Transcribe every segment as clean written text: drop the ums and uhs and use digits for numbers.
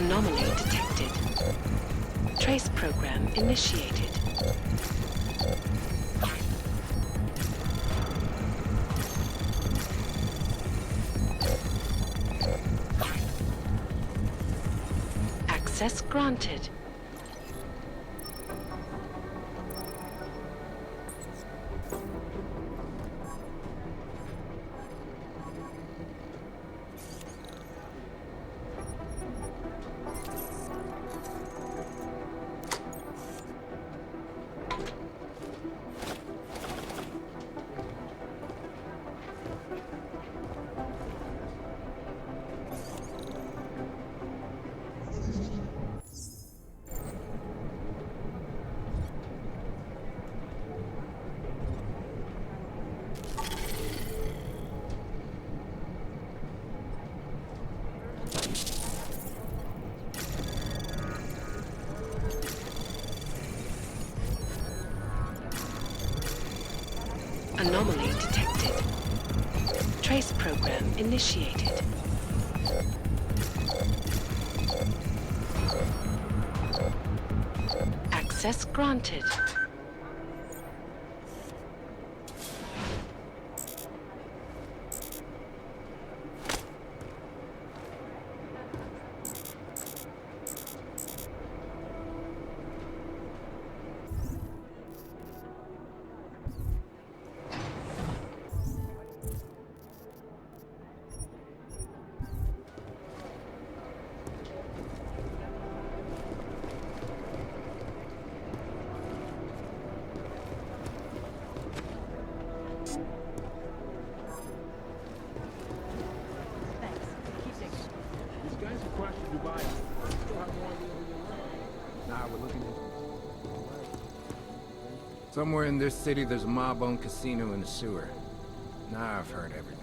Anomaly detected. Trace program initiated. Access granted. Anomaly detected. Trace program initiated. Access granted. Somewhere in this city, there's a mob-owned casino in the sewer. Now I've heard everything.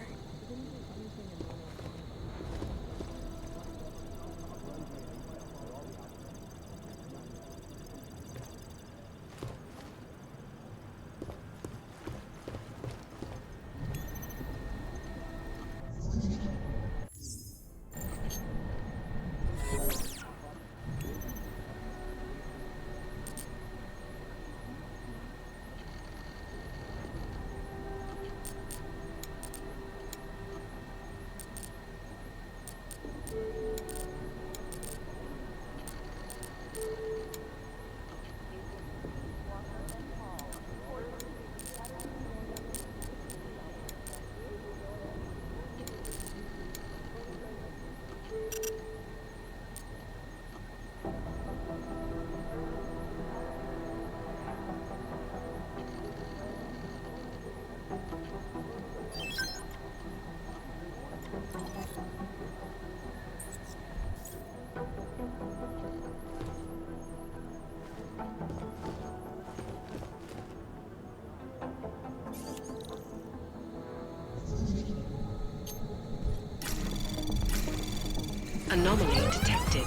Anomaly detected.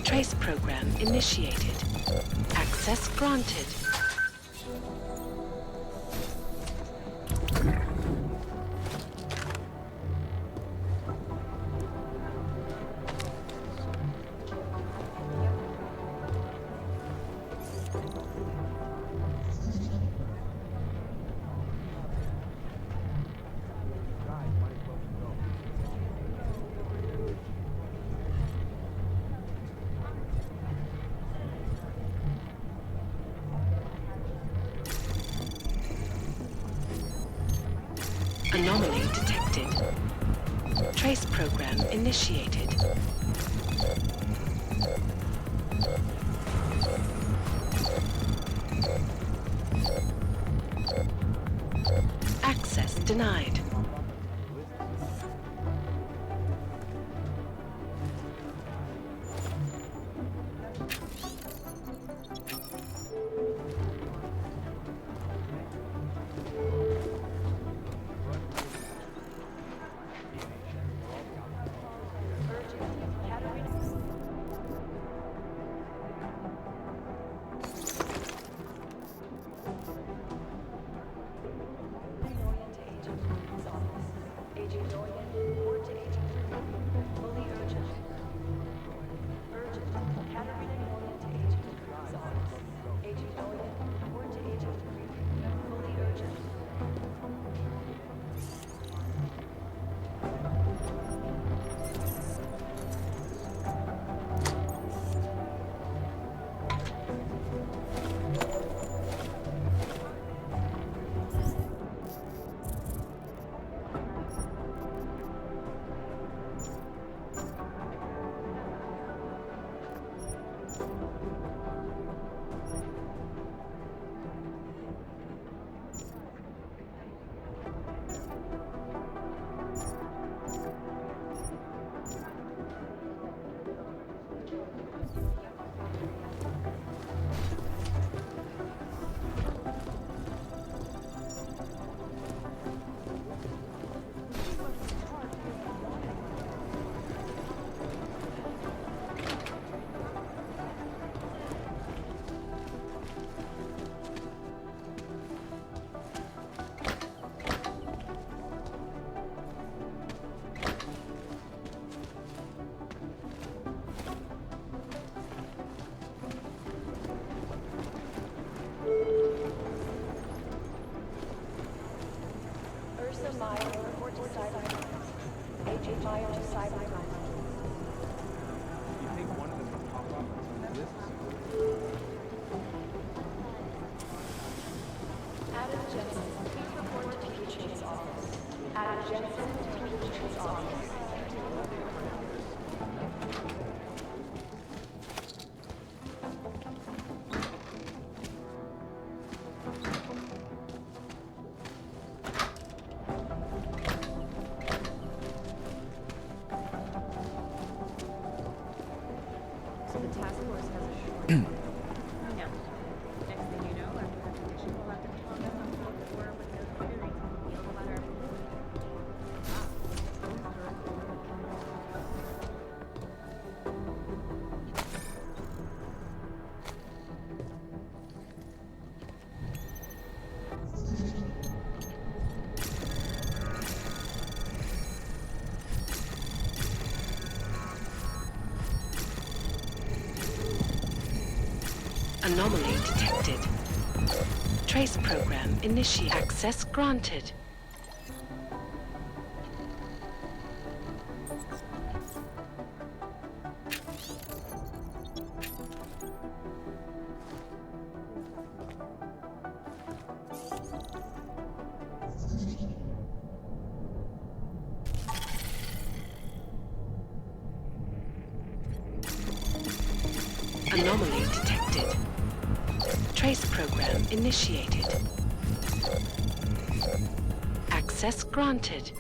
Trace program initiated. Access granted. Anomaly detected. Trace program initiated. Access denied. Annoying to agent. Anomaly detected. Trace program initiated. Access granted. Anomaly detected. Trace program initiated. Access granted.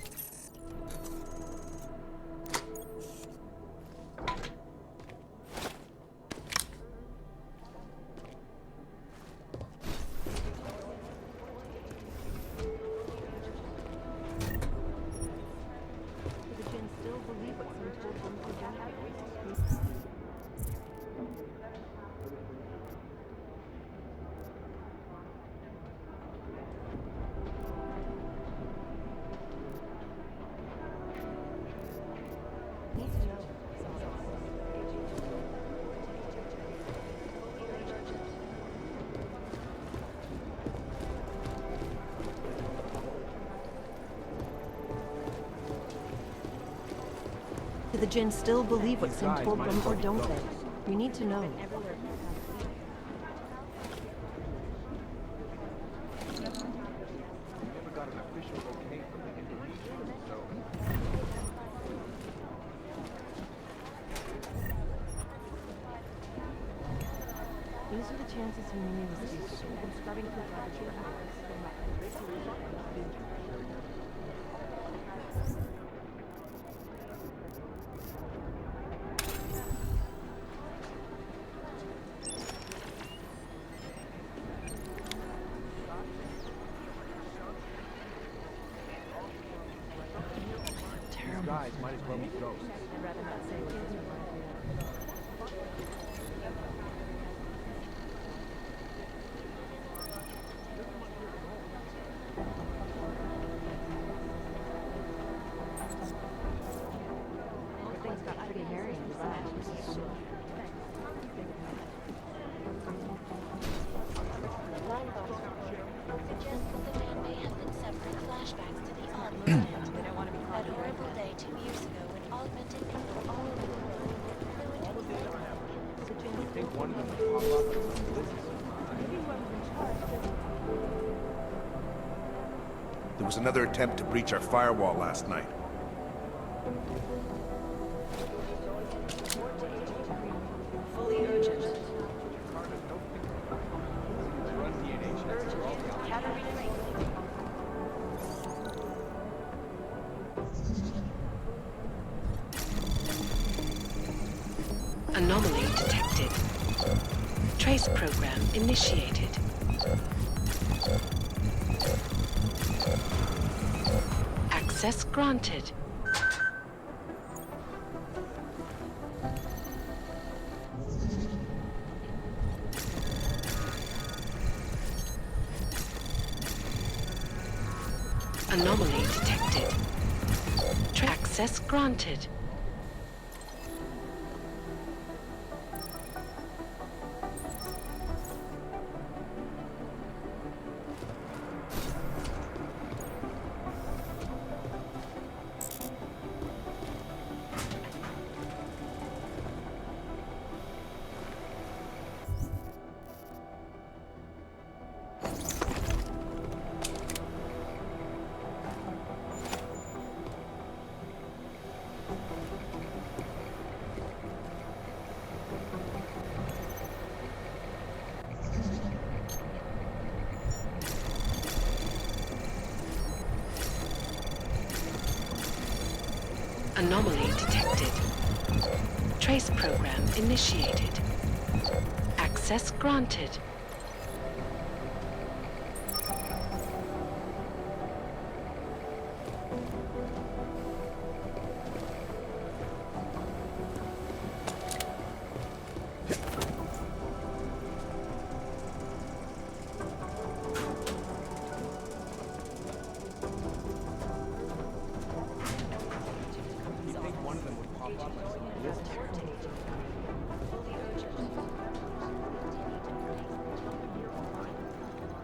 Do the Jinn still believe what's been told them, or don't they? You need to know. These are the chances you knew was useful. I'm starting to garbage your hours. Guys, might as well be ghosts. I'd rather not say what this reminds me of. Things got pretty hairy in the back. Suggests that the man may have been suffering flashbacks to the odd moment. That horrible day 2 years ago when augmented people all over the world flew into the I think one of them will pop up on some list. There was another attempt to breach our firewall last night. Fully urgent. Anomaly detected. Trace program initiated. Access granted. Anomaly detected. Access granted. Anomaly detected. Trace program initiated. Access granted.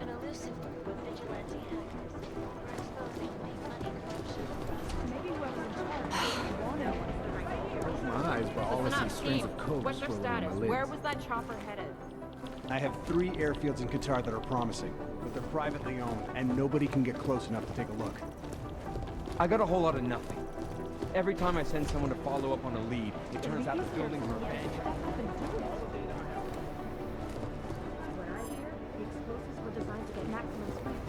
An elusive group of vigilante hackers exposing big money corruption. My eyes, but all I see is strings of coke What's their swirling in status? my lids. Where was that chopper headed? I have 3 airfields in Qatar that are promising, but they're privately owned, and nobody can get close enough to take a look. I got a whole lot of nothing. Every time I send someone to follow up on a lead, it turns out the buildings are abandoned. What I hear, the explosives were designed to get maximum speed.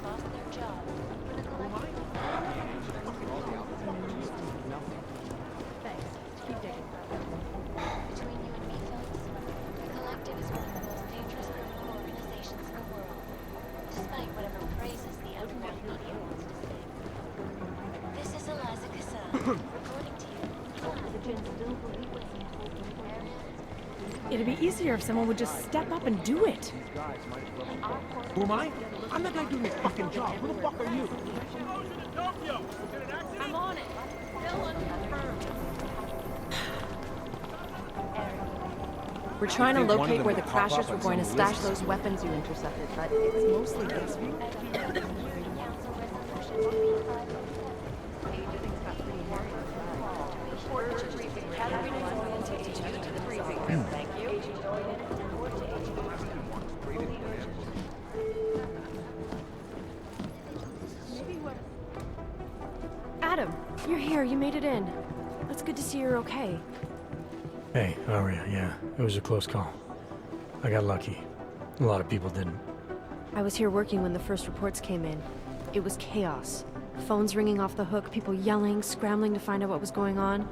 Lost their job. But a collective Thanks. Keep digging. between you and me, folks, the collective is one of the most dangerous criminal organizations in the world. Despite whatever praises the underground media wants to say. This is Eliza Casal, reporting to you. The Jinn still believe what's been told them. It'd be easier if someone would just step up and do it. Who am I? I'm the guy doing his fucking job. Who the fuck are you? I'm on it. Still unconfirmed. We're trying to think one of locate them where the would pop crashers up were on going to some stash lists. those weapons you intercepted, but it's mostly guesswork. Council Resolution 3507. Thank you. Adam, you're here. You made it in. It's good to see you're okay. Hey, Aria, yeah, it was a close call. I got lucky. A lot of people didn't. I was here working when the first reports came in. It was chaos. Phones ringing off the hook, people yelling, scrambling to find out what was going on.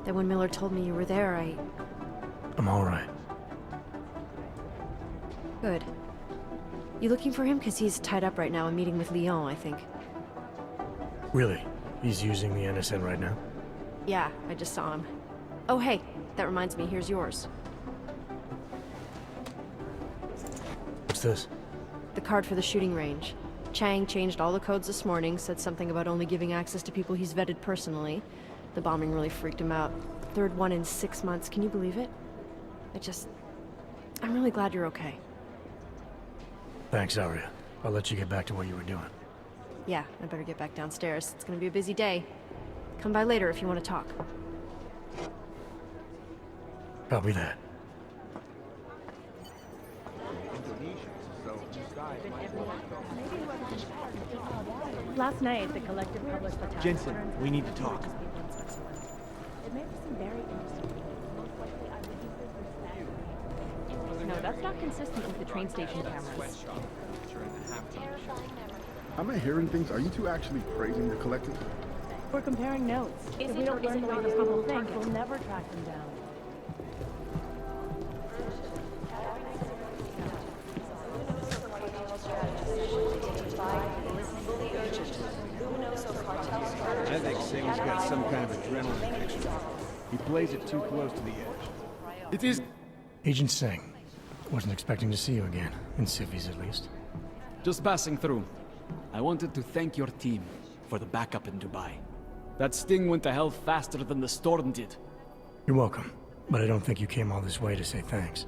Then when Miller told me you were there, I'm alright. Good. You looking for him? Because he's tied up right now and meeting with Lyon, I think. Really? He's using the NSN right now? Yeah, I just saw him. Oh, hey, that reminds me, here's yours. What's this? The card for the shooting range. Chang changed all the codes this morning, said something about only giving access to people he's vetted personally. The bombing really freaked him out. Third one in 6 months, can you believe it? I'm really glad you're okay. Thanks, Aria. I'll let you get back to what you were doing. Yeah, I better get back downstairs. It's gonna be a busy day. Come by later if you want to talk. Copy that. Last night, the collective published the task Jensen, returns we need to of talk. people in Switzerland. It made for some very interesting things. Most likely eyewitnesses were stabbed. No, that's not consistent with the train station cameras. Terrifying memory. Am I hearing things? Are you two actually praising the collective? We're comparing notes. If we don't learn the way these people think, we'll never track them down. I think Singh's got some kind of adrenaline addiction. He plays it too close to the edge. It is... Agent Singh. Wasn't expecting to see you again. In civvies, at least. Just passing through. I wanted to thank your team for the backup in Dubai. That sting went to hell faster than the storm did. You're welcome. But I don't think you came all this way to say thanks.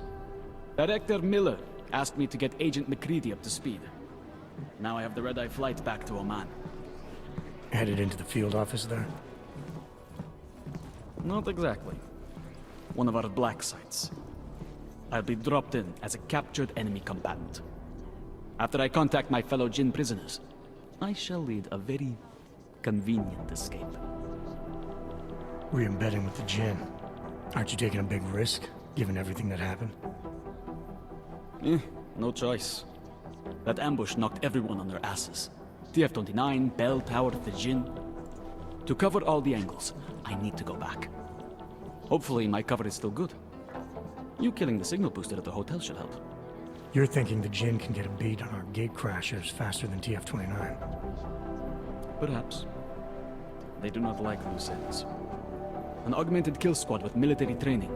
Director Miller asked me to get Agent McCready up to speed. Now I have the red-eye flight back to Oman. Headed into the field office there? Not exactly. One of our black sites. I'll be dropped in as a captured enemy combatant. After I contact my fellow Jinn prisoners, I shall lead a very convenient escape. Re-embedding with the Jinn. Aren't you taking a big risk, given everything that happened? No choice. That ambush knocked everyone on their asses. TF-29, Bell Tower, the Jinn. To cover all the angles, I need to go back. Hopefully my cover is still good. You killing the signal booster at the hotel should help. You're thinking the Jinn can get a beat on our gate crashers faster than TF-29. Perhaps. They do not like loose ends. An augmented kill squad with military training.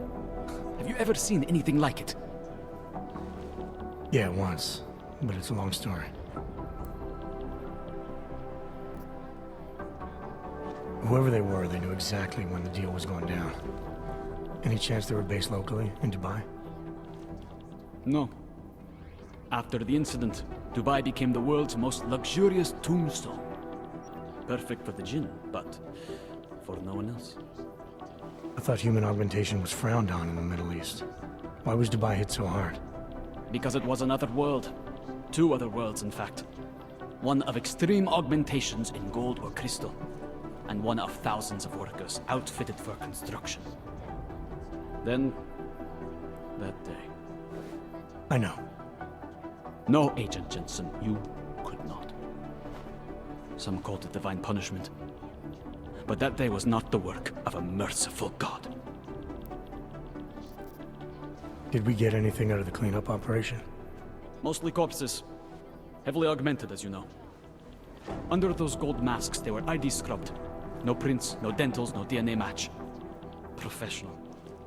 Have you ever seen anything like it? Yeah, once. But it's a long story. Whoever they were, they knew exactly when the deal was going down. Any chance they were based locally, in Dubai? No. After the incident, Dubai became the world's most luxurious tombstone. Perfect for the Jinn, but for no one else. I thought human augmentation was frowned on in the Middle East. Why was Dubai hit so hard? Because it was another world. Two other worlds, in fact. One of extreme augmentations in gold or crystal, and one of thousands of workers outfitted for construction. Then, that day. I know. No, Agent Jensen, you could not. Some called it divine punishment. But that day was not the work of a merciful God. Did we get anything out of the cleanup operation? Mostly corpses. Heavily augmented, as you know. Under those gold masks, they were ID scrubbed. No prints, no dentals, no DNA match. Professional.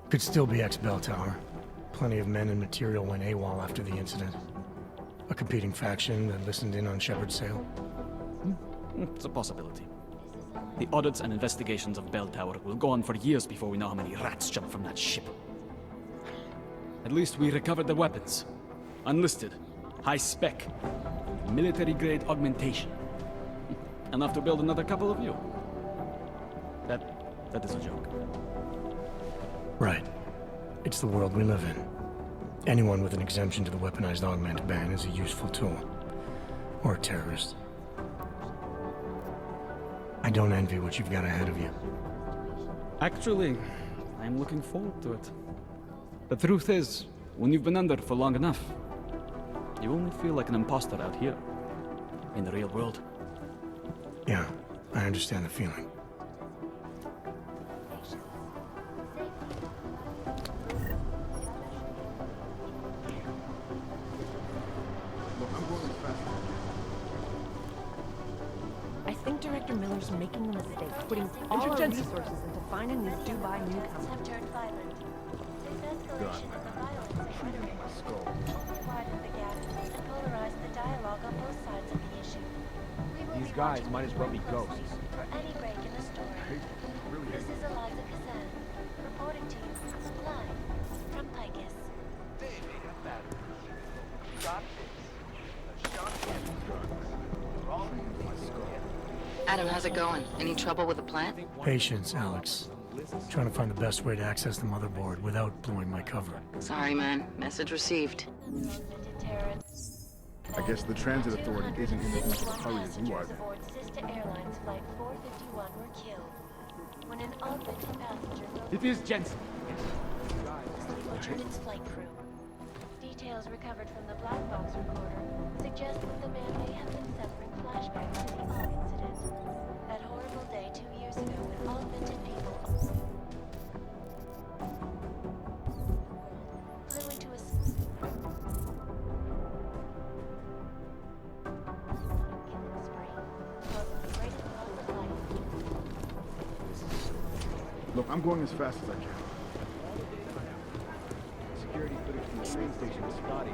Could still be ex-Bell Tower. Plenty of men and material went AWOL after the incident. A competing faction that listened in on Shepard's sale. It's a possibility. The audits and investigations of Bell Tower will go on for years before we know how many rats jumped from that ship. At least we recovered the weapons. Unlisted, high-spec, military-grade augmentation. Enough to build another couple of you. That is a joke. Right. It's the world we live in. Anyone with an exemption to the weaponized augment ban is a useful tool. Or a terrorist. I don't envy what you've got ahead of you. Actually, I'm looking forward to it. The truth is, when you've been under for long enough, you only feel like an imposter out here, in the real world. Yeah, I understand the feeling. I think Director Miller's making a mistake, putting all our resources into finding these Dubai newcomers. Have turned violent. This escalation of the violence only widened the gap and polarized the dialogue on both sides of the issue. We will These be guys watching might as well be closely ghosts. for any break in the story. This is Eliza Kazan, reporting to you live from Picus. Adam, how's it going? Any trouble with the plant? Patience, Alex. Trying to find the best way to access the motherboard without blowing my cover. Sorry, man. Message received. I guess the transit authority isn't in as much of a hurry as you are then. Aboard Sister Airlines Flight 451 were killed when an augmented passenger It is Jensen. the lieutenant's flight crew. Details recovered from the black box recorder suggest that the man may have been suffering flashbacks to the Aug incident. That horrible day 2 years years ago when augmented people flew into a killing spree, causing the greatest loss of life. Look, I'm going as fast as I can. Security footage from the train station is spotty.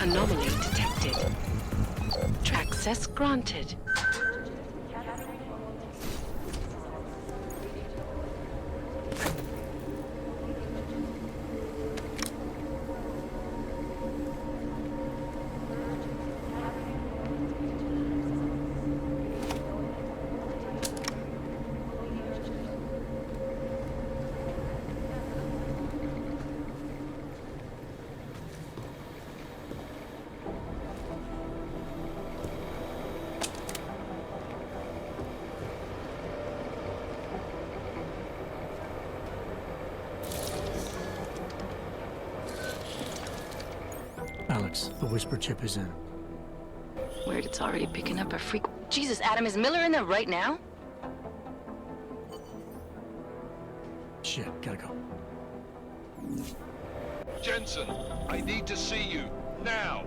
Anomaly detected. Access granted. Alex, the whisper chip is in. Weird, it's already picking up a freak. Jesus, Adam, is Miller in there right now? Shit, gotta go. Jensen, I need to see you, now!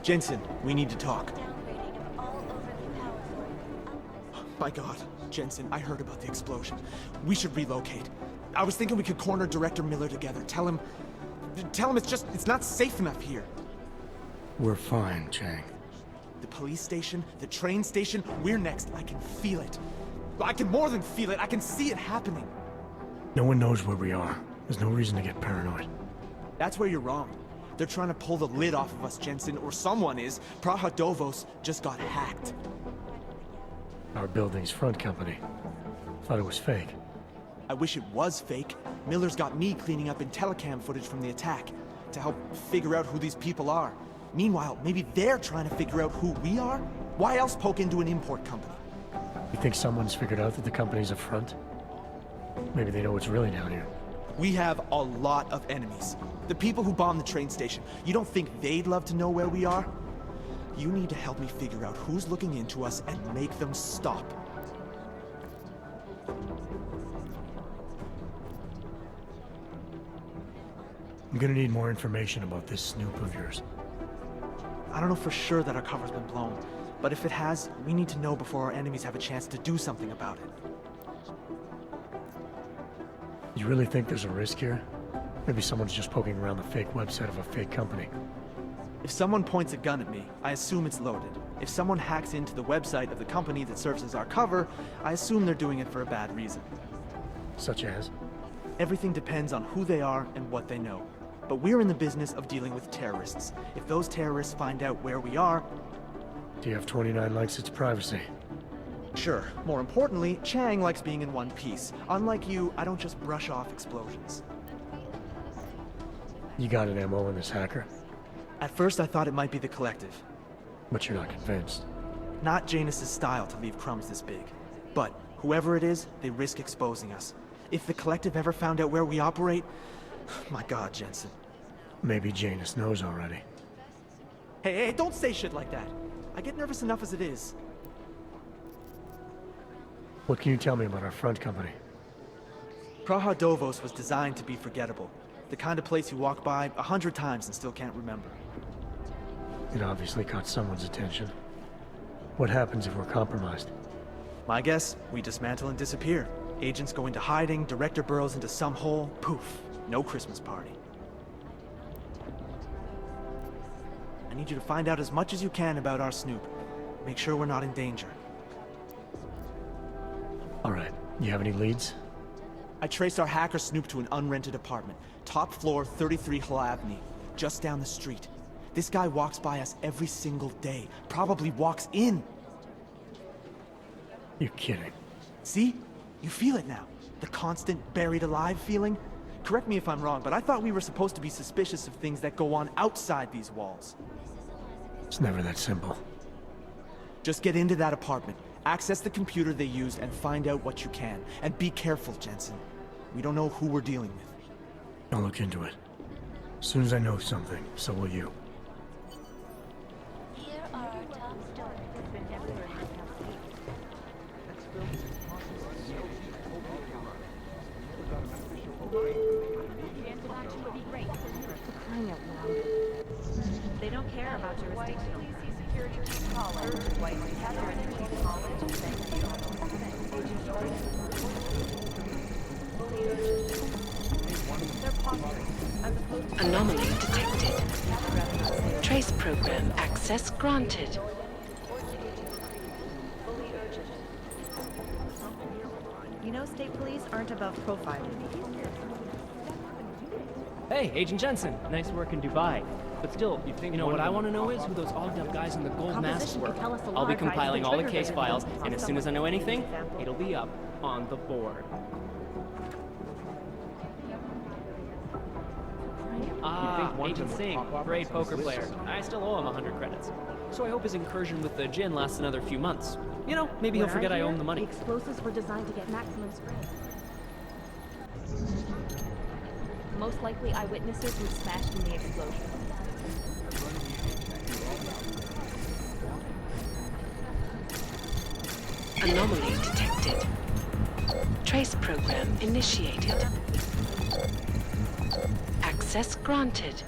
Jensen, we need to talk. Downgrading of all overview power sources. My God, Jensen, I heard about the explosion. We should relocate. I was thinking we could corner Director Miller together. Tell him it's not safe enough here. We're fine, Chang. The police station, the train station, we're next. I can feel it. I can more than feel it. I can see it happening. No one knows where we are. There's no reason to get paranoid. That's where you're wrong. They're trying to pull the lid off of us, Jensen, or someone is. Prague just got hacked. Our building's front company. Thought it was fake. I wish it was fake. Miller's got me cleaning up IntelliCam footage from the attack to help figure out who these people are. Meanwhile, maybe they're trying to figure out who we are? Why else poke into an import company? You think someone's figured out that the company's a front? Maybe they know what's really down here. We have a lot of enemies. The people who bombed the train station. You don't think they'd love to know where we are? You need to help me figure out who's looking into us and make them stop. I'm gonna need more information about this snoop of yours. I don't know for sure that our cover's been blown, but if it has, we need to know before our enemies have a chance to do something about it. You really think there's a risk here? Maybe someone's just poking around the fake website of a fake company. If someone points a gun at me, I assume it's loaded. If someone hacks into the website of the company that serves as our cover, I assume they're doing it for a bad reason. Such as? Everything depends on who they are and what they know. But we're in the business of dealing with terrorists. If those terrorists find out where we are... TF-29 likes its privacy. Sure. More importantly, Chang likes being in one piece. Unlike you, I don't just brush off explosions. You got an MO in this hacker? At first I thought it might be the Collective. But you're not convinced. Not Janus's style to leave crumbs this big. But whoever it is, they risk exposing us. If the Collective ever found out where we operate... My God, Jensen. Maybe Janus knows already. Hey, don't say shit like that. I get nervous enough as it is. What can you tell me about our front company? Prague was designed to be forgettable. The kind of place you walk by 100 times and still can't remember. It obviously caught someone's attention. What happens if we're compromised? My guess, we dismantle and disappear. Agents go into hiding, Director burrows into some hole, poof, no Christmas party. I need you to find out as much as you can about our snoop. Make sure we're not in danger. All right, you have any leads? I traced our hacker snoop to an unrented apartment. Top floor, 33 Hlavny, just down the street. This guy walks by us every single day. Probably walks in. You're kidding. See? You feel it now. The constant buried alive feeling. Correct me if I'm wrong, but I thought we were supposed to be suspicious of things that go on outside these walls. It's never that simple. Just get into that apartment, access the computer they used, and find out what you can. And be careful, Jensen. We don't know who we're dealing with. I'll look into it. As soon as I know something, so will you. Here are our top stories. They don't care about jurisdiction. Security Chief College, White Security Chief College, thank you. Anomaly detected. Trace program access granted. You know, state police aren't above profiling. Hey, Agent Jensen. Nice work in Dubai. But still, you know what I want to know is who those ogged-up guys in the gold masks were. I'll be compiling all the case files, and as soon as I know anything, it'll be up on the board. Agent Singh, great poker player. I still owe him 100 credits. So I hope his incursion with the gin lasts another few months. You know, maybe he'll forget I owe him the money. The explosives were designed to get maximum spread. Most likely eyewitnesses were smashed in the explosion. Anomaly detected. Trace program initiated. Access granted.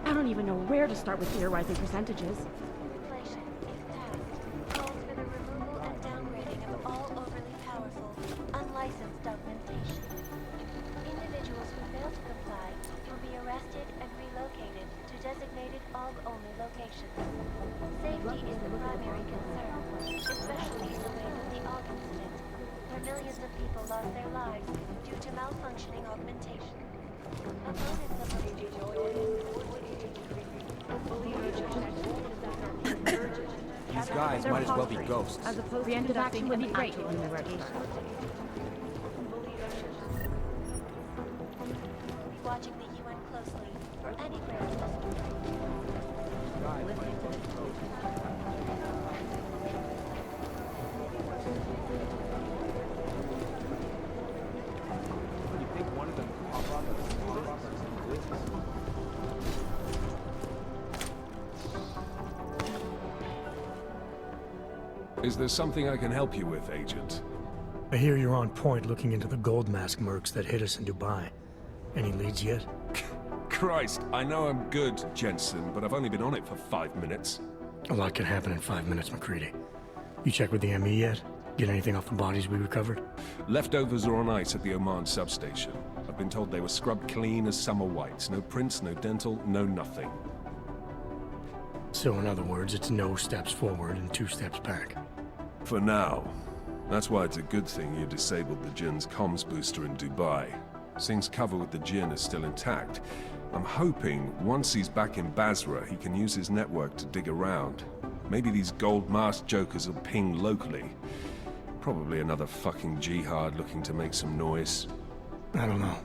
I don't even know where to start with theorizing percentages. Inflation, if passed, calls for the removal and downgrading of all overly powerful, unlicensed augmentation. Individuals who fail to comply will be arrested and relocated to designated AUG-only locations. Safety is the primary concern, especially in the wake of the AUG incident, where millions of people lost their lives due to malfunctioning augmentation. Opponents of the These guys might as well be ghosts. As opposed to action would be great if we were watching the UN closely for any rare You think one of them could pop up and some business? Is there something I can help you with, Agent? I hear you're on point looking into the gold mask mercs that hit us in Dubai. Any leads yet? Christ, I know I'm good, Jensen, but I've only been on it for 5 minutes. A lot can happen in 5 minutes, McCready. You checked with the ME yet? Get anything off the bodies we recovered? Leftovers are on ice at the Oman substation. I've been told they were scrubbed clean as summer whites. No prints, no dental, no nothing. So in other words, it's no steps forward and 2 steps back. For now. That's why it's a good thing you disabled the Jinn's comms booster in Dubai. Singh's cover with the Jinn is still intact. I'm hoping once he's back in Basra, he can use his network to dig around. Maybe these gold masked jokers will ping locally. Probably another fucking jihad looking to make some noise. I don't know.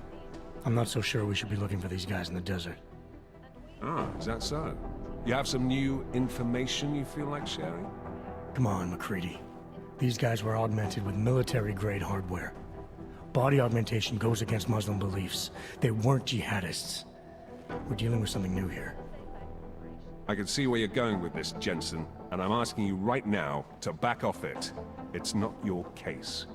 I'm not so sure we should be looking for these guys in the desert. Ah, is that so? You have some new information you feel like sharing? Come on, McCready. These guys were augmented with military-grade hardware. Body augmentation goes against Muslim beliefs. They weren't jihadists. We're dealing with something new here. I can see where you're going with this, Jensen, and I'm asking you right now to back off it. It's not your case.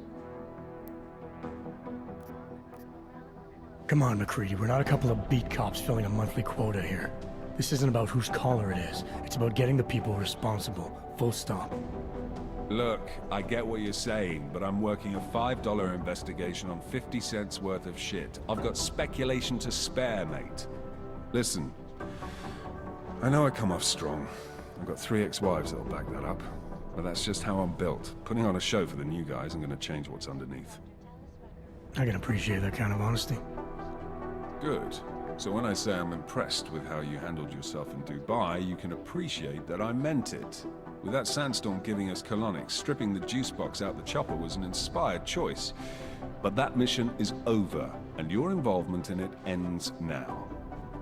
Come on, McCready. We're not a couple of beat cops filling a monthly quota here. This isn't about whose collar it is. It's about getting the people responsible. Full stop. Look, I get what you're saying, but I'm working a $5 investigation on 50 cents worth of shit. I've got speculation to spare, mate. Listen, I know I come off strong. I've got 3 ex-wives that'll back that up. But that's just how I'm built. Putting on a show for the new guys isn't gonna change what's underneath. I can appreciate that kind of honesty. Good. So when I say I'm impressed with how you handled yourself in Dubai, you can appreciate that I meant it. With that sandstorm giving us colonics, stripping the juice box out the chopper was an inspired choice. But that mission is over, and your involvement in it ends now.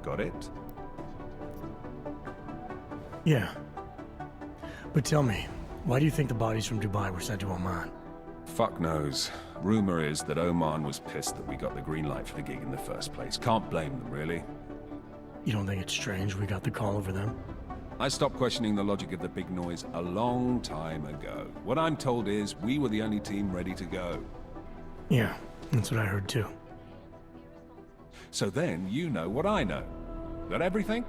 Got it? Yeah. But tell me, why do you think the bodies from Dubai were sent to Oman? Fuck knows. Rumor is that Oman was pissed that we got the green light for the gig in the first place. Can't blame them, really. You don't think it's strange we got the call over them? I stopped questioning the logic of the big noise a long time ago. What I'm told is we were the only team ready to go. Yeah, that's what I heard too. So then you know what I know. That everything?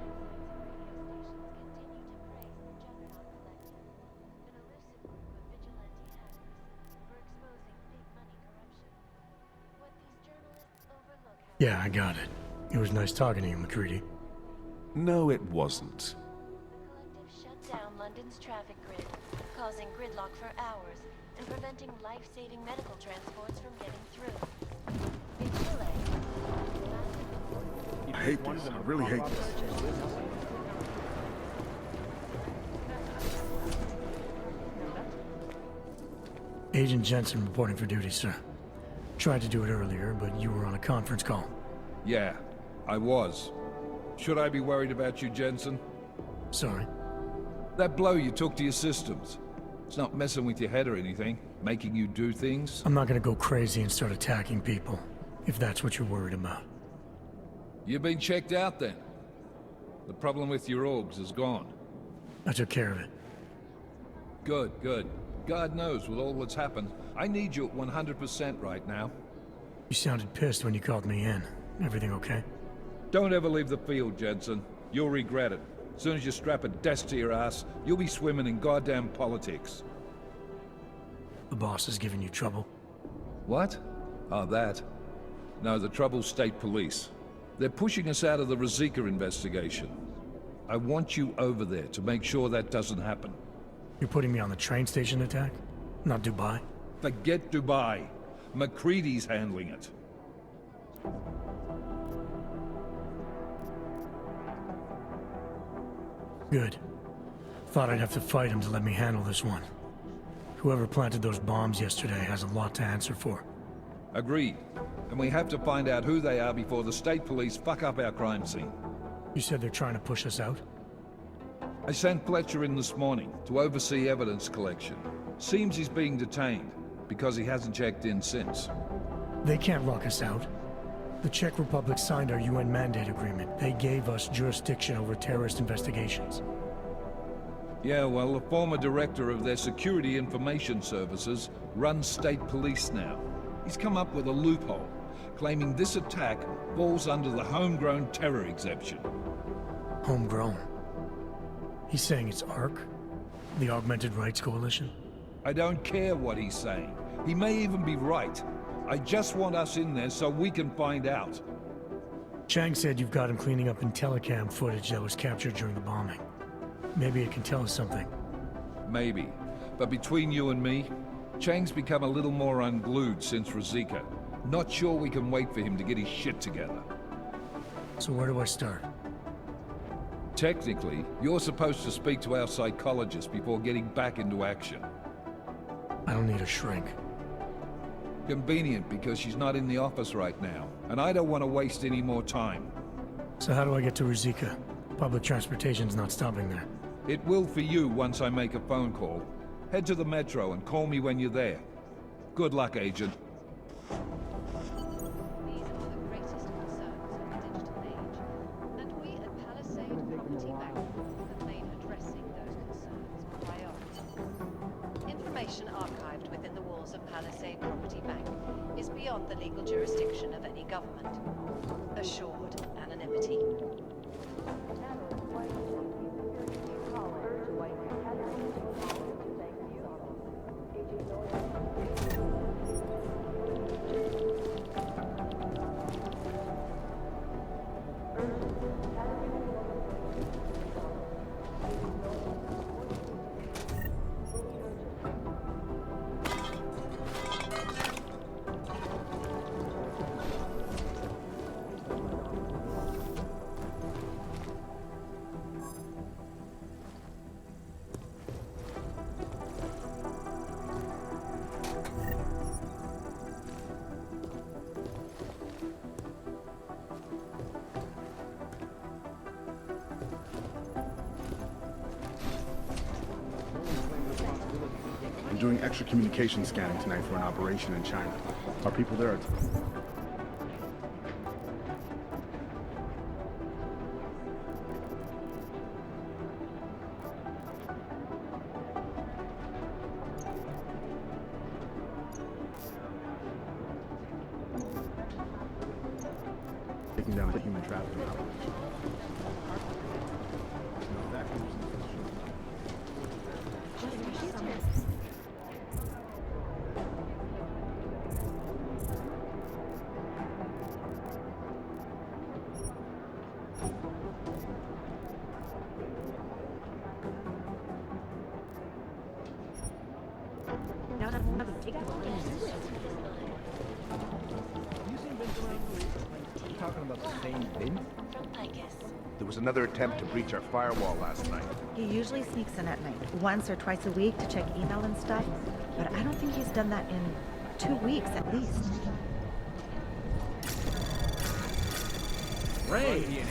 Yeah, I got it. It was nice talking to you, McCready. No, it wasn't. Shut down London's traffic grid, causing gridlock for hours and preventing life-saving medical transports from getting through. In Chile, I hate this. I really hate this. Agent Jensen reporting for duty, sir. Tried to do it earlier, but you were on a conference call. Yeah, I was. Should I be worried about you, Jensen? Sorry. That blow you took to your systems. It's not messing with your head or anything, making you do things. I'm not gonna go crazy and start attacking people, if that's what you're worried about. You've been checked out then. The problem with your orgs is gone. I took care of it. Good, good. God knows with all that's happened. I need you at 100% right now. You sounded pissed when you called me in. Everything okay? Don't ever leave the field, Jensen. You'll regret it. As soon as you strap a desk to your ass, you'll be swimming in goddamn politics. The boss is giving you trouble? What? Oh, that. No, the trouble's state police. They're pushing us out of the Ruzicka investigation. I want you over there to make sure that doesn't happen. You're putting me on the train station attack? Not Dubai? Forget Dubai. McCready's handling it. Good. Thought I'd have to fight him to let me handle this one. Whoever planted those bombs yesterday has a lot to answer for. Agreed. And we have to find out who they are before the state police fuck up our crime scene. You said they're trying to push us out? I sent Fletcher in this morning to oversee evidence collection. Seems he's being detained, because he hasn't checked in since. They can't lock us out. The Czech Republic signed our UN mandate agreement. They gave us jurisdiction over terrorist investigations. Yeah, well, the former director of their security information services runs state police now. He's come up with a loophole, claiming this attack falls under the homegrown terror exemption. Homegrown? He's saying it's ARC? The Augmented Rights Coalition? I don't care what he's saying. He may even be right. I just want us in there so we can find out. Chang said you've got him cleaning up Intellicam footage that was captured during the bombing. Maybe it can tell us something. Maybe. But between you and me, Chang's become a little more unglued since Ruzicka. Not sure we can wait for him to get his shit together. So where do I start? Technically, you're supposed to speak to our psychologist before getting back into action. I don't need a shrink. Convenient, because she's not in the office right now, and I don't want to waste any more time. So how do I get to Ruzicka? Public transportation's not stopping there. It will for you once I make a phone call. Head to the metro and call me when you're there. Good luck, Agent. Information archived within the walls of Palisade Property Bank is beyond the legal jurisdiction of any government. Assured anonymity. I'm doing extra communication scanning tonight for an operation in China. Our people there are... taking down the human trafficking operation. Talking about the same bin? I guess. There was another attempt to breach our firewall last night. He usually sneaks in at night, once or twice a week to check email and stuff, but I don't think he's done that in 2 weeks at least. Ray!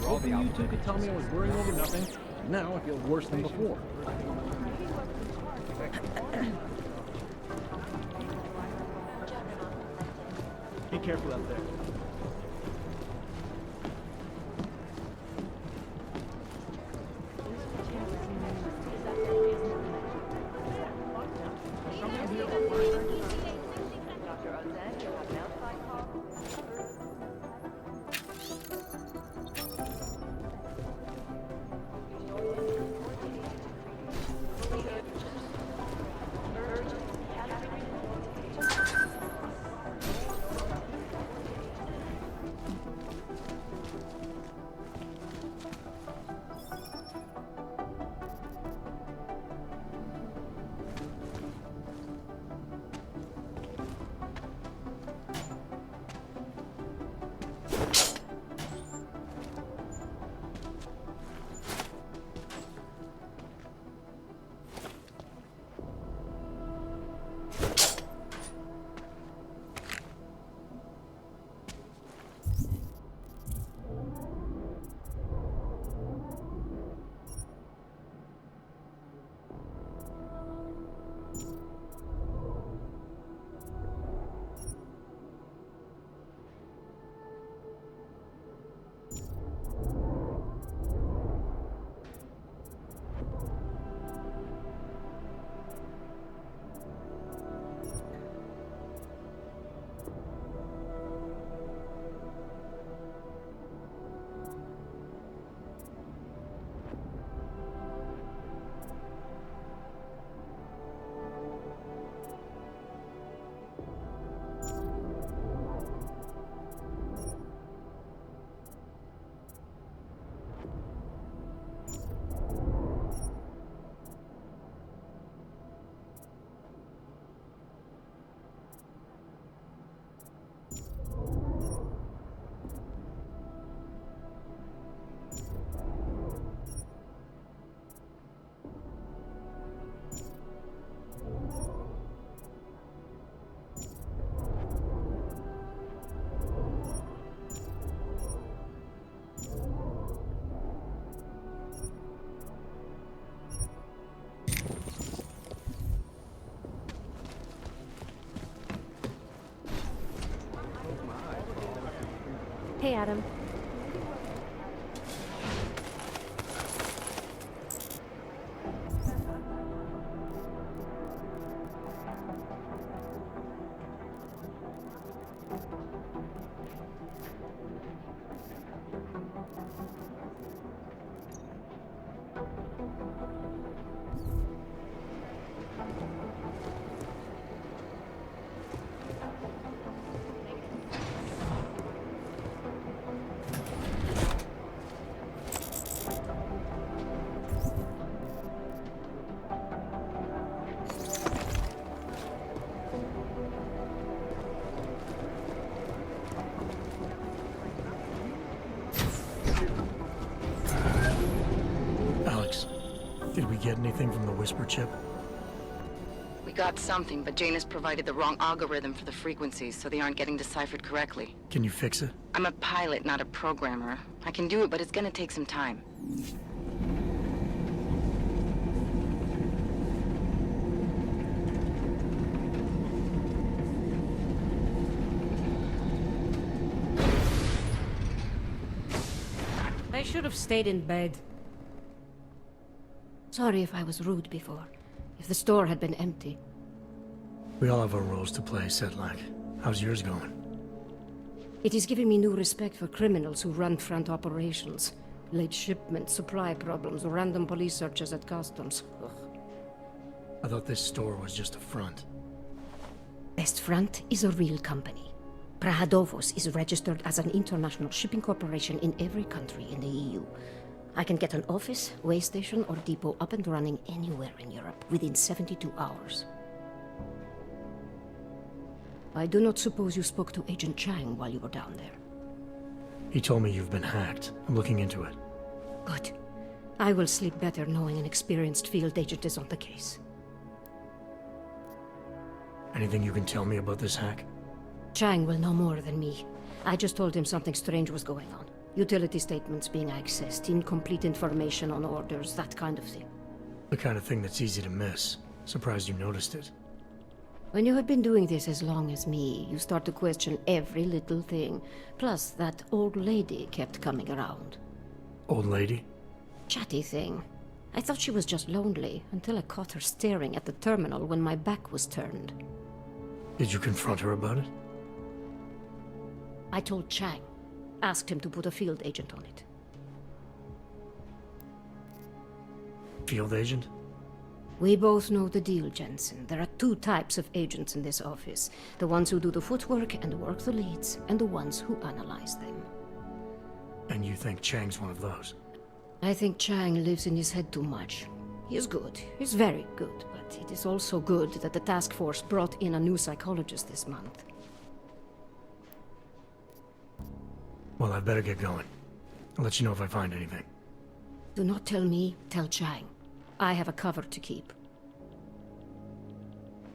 Hoping you two could tell me I was worrying over nothing. Now I feel worse than before. Be careful out there. Hey, Adam. Alex, did we get anything from the Whisper chip? We got something, but Jane has provided the wrong algorithm for the frequencies, so they aren't getting deciphered correctly. Can you fix it? I'm a pilot, not a programmer. I can do it, but it's gonna take some time. I should have stayed in bed. Sorry if I was rude before. If the store had been empty. We all have our roles to play, Sedlak. How's yours going? It is giving me new respect for criminals who run front operations. Late shipments, supply problems, random police searches at customs. Ugh. I thought this store was just a front. Best Front is a real company. Prahadovos is registered as an international shipping corporation in every country in the EU. I can get an office, way station, or depot up and running anywhere in Europe within 72 hours. I do not suppose you spoke to Agent Chang while you were down there. He told me you've been hacked. I'm looking into it. Good. I will sleep better knowing an experienced field agent is on the case. Anything you can tell me about this hack? Chang will know more than me. I just told him something strange was going on. Utility statements being accessed, incomplete information on orders, that kind of thing. The kind of thing that's easy to miss. Surprised you noticed it. When you have been doing this as long as me, you start to question every little thing. Plus, that old lady kept coming around. Old lady? Chatty thing. I thought she was just lonely, until I caught her staring at the terminal when my back was turned. Did you confront her about it? I told Chang. Asked him to put a field agent on it. Field agent? We both know the deal, Jensen. There are two types of agents in this office. The ones who do the footwork and work the leads, and the ones who analyze them. And you think Chang's one of those? I think Chang lives in his head too much. He is good. He's very good. But it is also good that the task force brought in a new psychologist this month. Well, I'd better get going. I'll let you know if I find anything. Do not tell me, tell Chang. I have a cover to keep.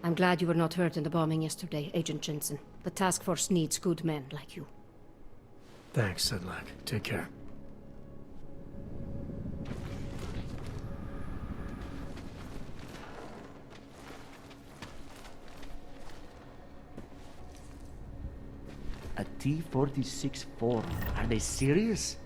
I'm glad you were not hurt in the bombing yesterday, Agent Jensen. The task force needs good men like you. Thanks, Sedlak. Take care. A T-46 Ford. Are they serious?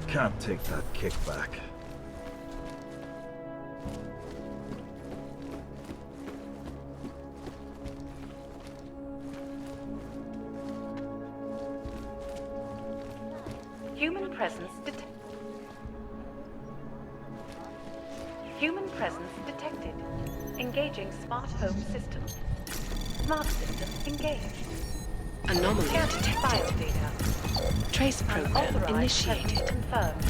Can't take that kickback. Human presence detected. Engaging smart home system. Smart system engaged. Anomaly Scan detected. file data. Trace program Unauthorized initiated. presence confirmed.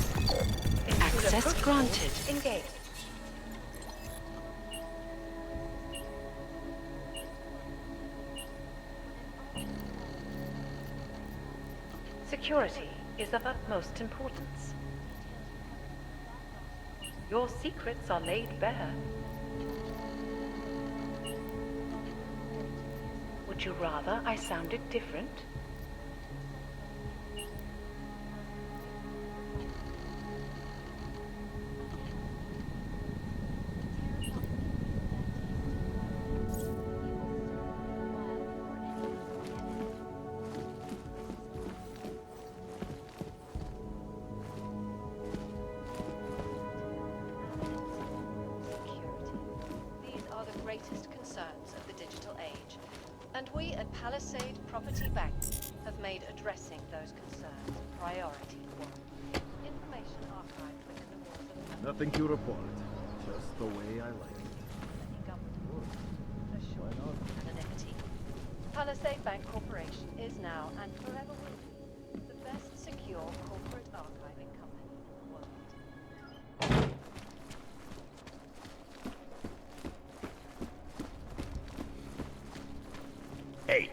Access Intruder granted. protocol engaged. Security is of utmost importance. Your secrets are laid bare. Would you rather I sounded different? Greatest concerns of the digital age, and we at Palisade Property Bank have made addressing those concerns priority one. Information archived within the walls of Nothing to report. Just the way I like it. assured anonymity. Palisade Bank Corporation is now and forever will be the best secure corporate archiving company in the world. Hey,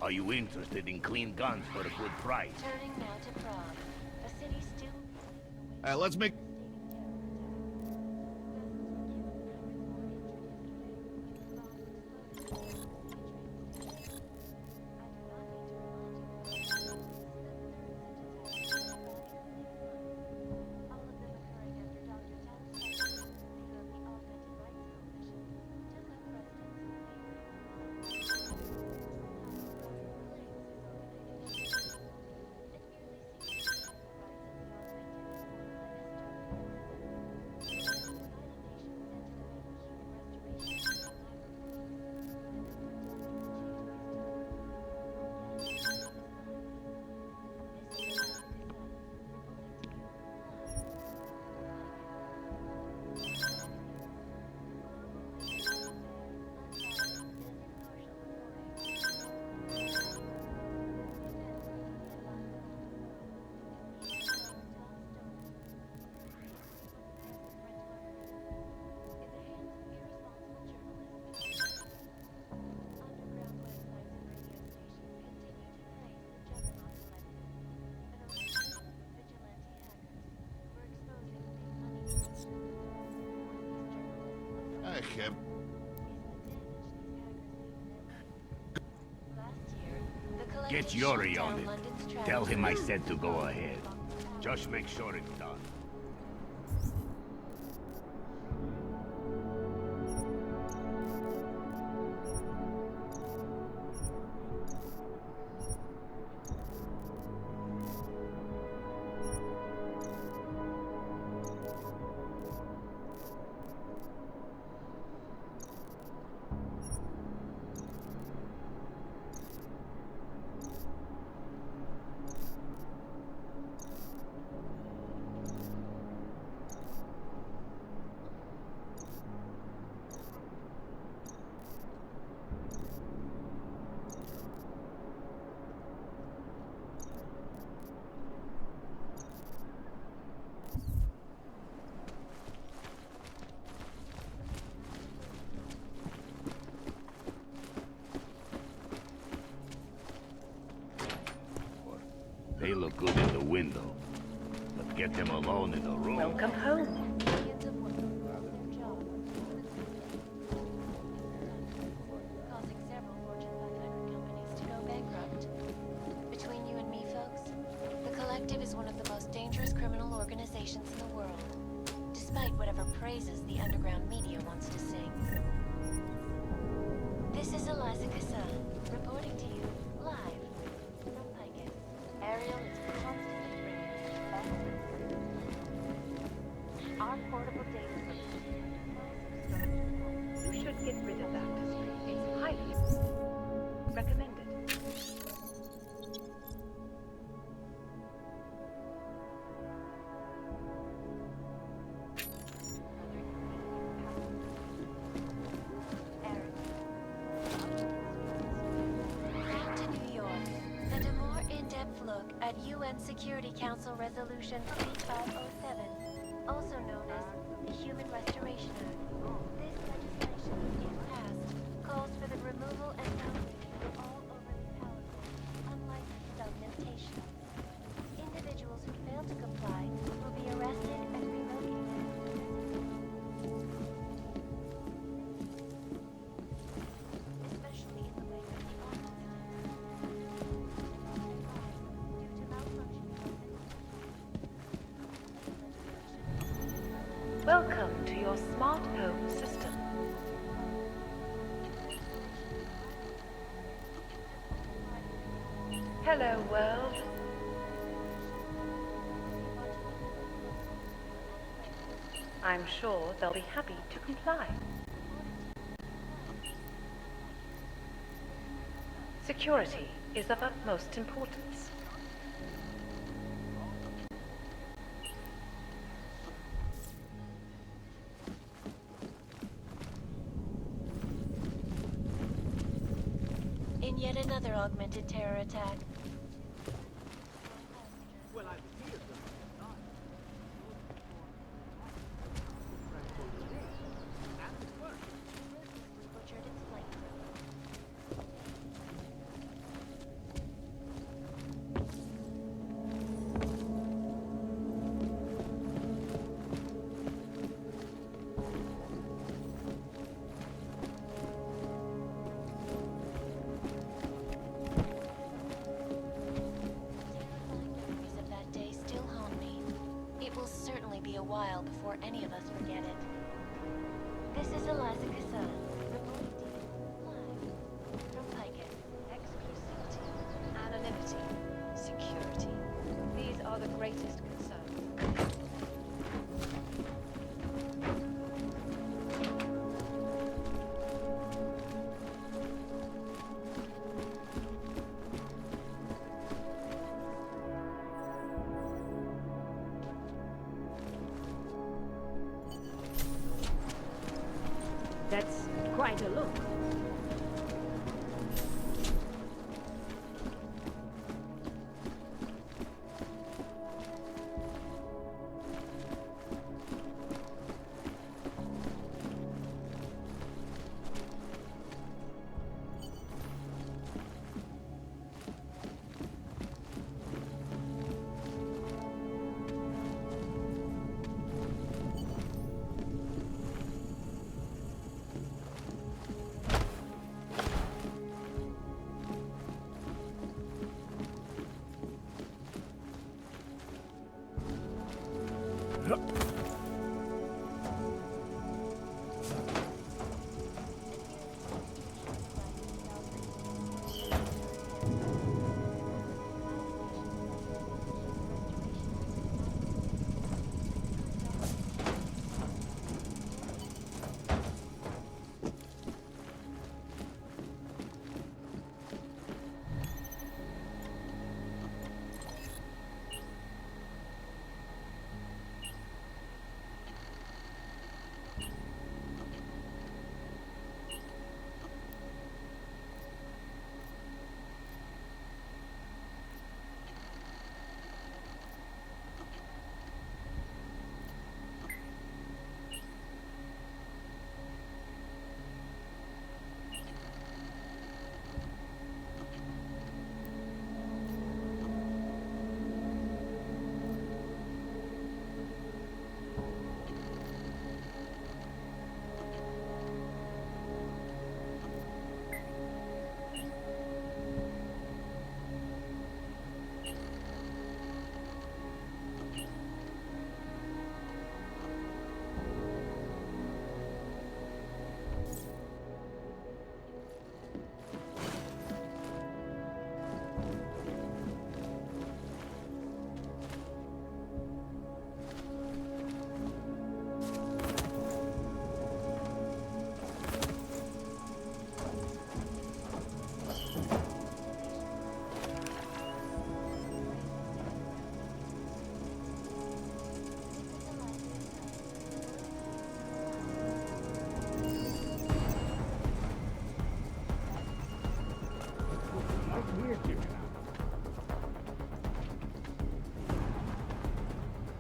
are you interested in clean guns for a good price? Turning now to Prague, a city still... Let's make... Get Yuri on it. Tell him I said to go ahead. Just make sure it's done. They look good in the window, but get them alone in the room. Welcome home. Causing several Fortune 500 companies to go bankrupt. Between you and me, folks, the Collective is one of the most dangerous criminal organizations in the world, despite whatever praises the underground media wants to sing. This is Eliza Kassan, reporting to you live from Picus. Ariel is constantly bringing us back. Our portable data You should get rid of that. It's highly recommended. Back to New York, and a more in-depth look at UN Security Council Resolution 3507, also known as the Human Restoration Act. This legislation, if passed, calls for the removal and boundary of all overly powerful, unlicensed augmentation. your smart home system. Hello, world. I'm sure they'll be happy to comply. Security is of utmost importance. In yet another augmented terror attack. Be a while before any of us forget it. This is Eliza Cassan, reporting to you live from Prague. Exclusivity, anonymity, security. These are the greatest concerns. That's quite a look.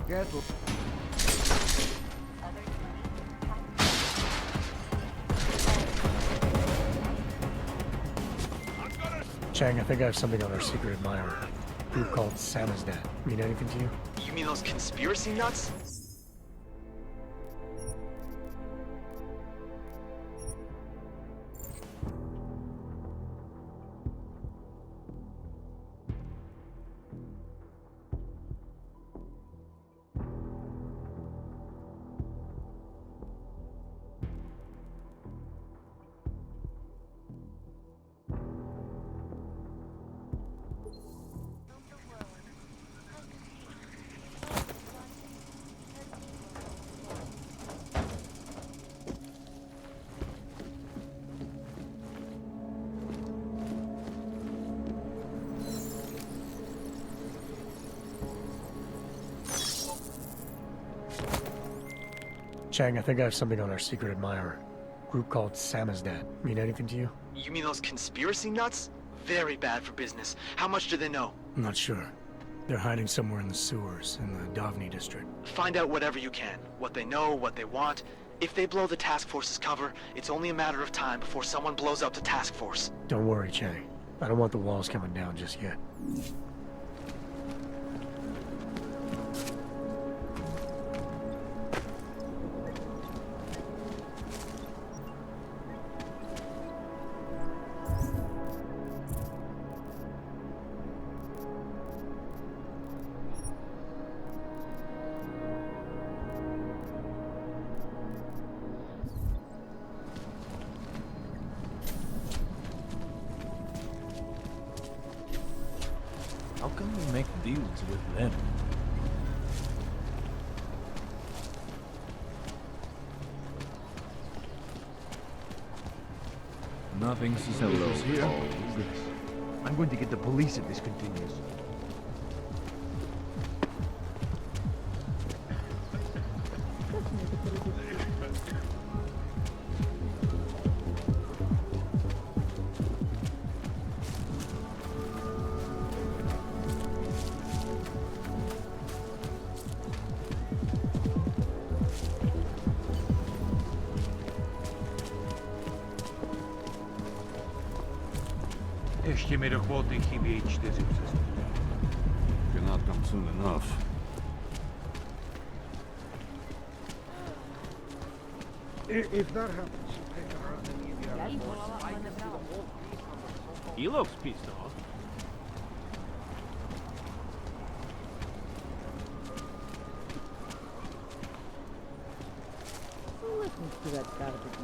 Careful. Chang, I think I have something on our secret admirer. A group called Samizdat. Mean anything to you? You mean those conspiracy nuts? Chang, I think I have something on our secret admirer. Group called Samizdat. Mean anything to you? You mean those conspiracy nuts? Very bad for business. How much do they know? I'm not sure. They're hiding somewhere in the sewers in the Davni district. Find out whatever you can. What they know, what they want. If they blow the task force's cover, it's only a matter of time before someone blows up the task force. Don't worry, Chang. I don't want the walls coming down just yet. How can we make deals with them? Nothing suspicious here. I'm going to get the police if this continues. Ještě mi do kvóty chybějí 4 přes. Cannot come soon enough. If that happens, he looks pissed off. Listen to that garbage.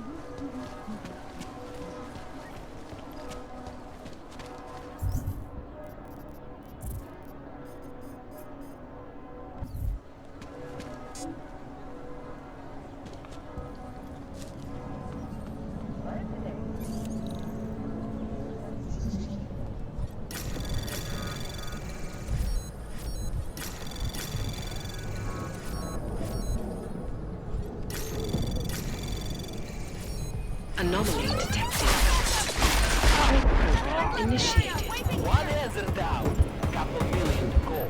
Anomaly detected. Program initiated. What is it now? Couple million to go.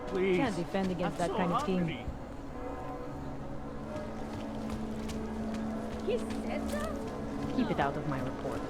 Please. Can't defend against that kind of team. He said that? Keep it out of my report.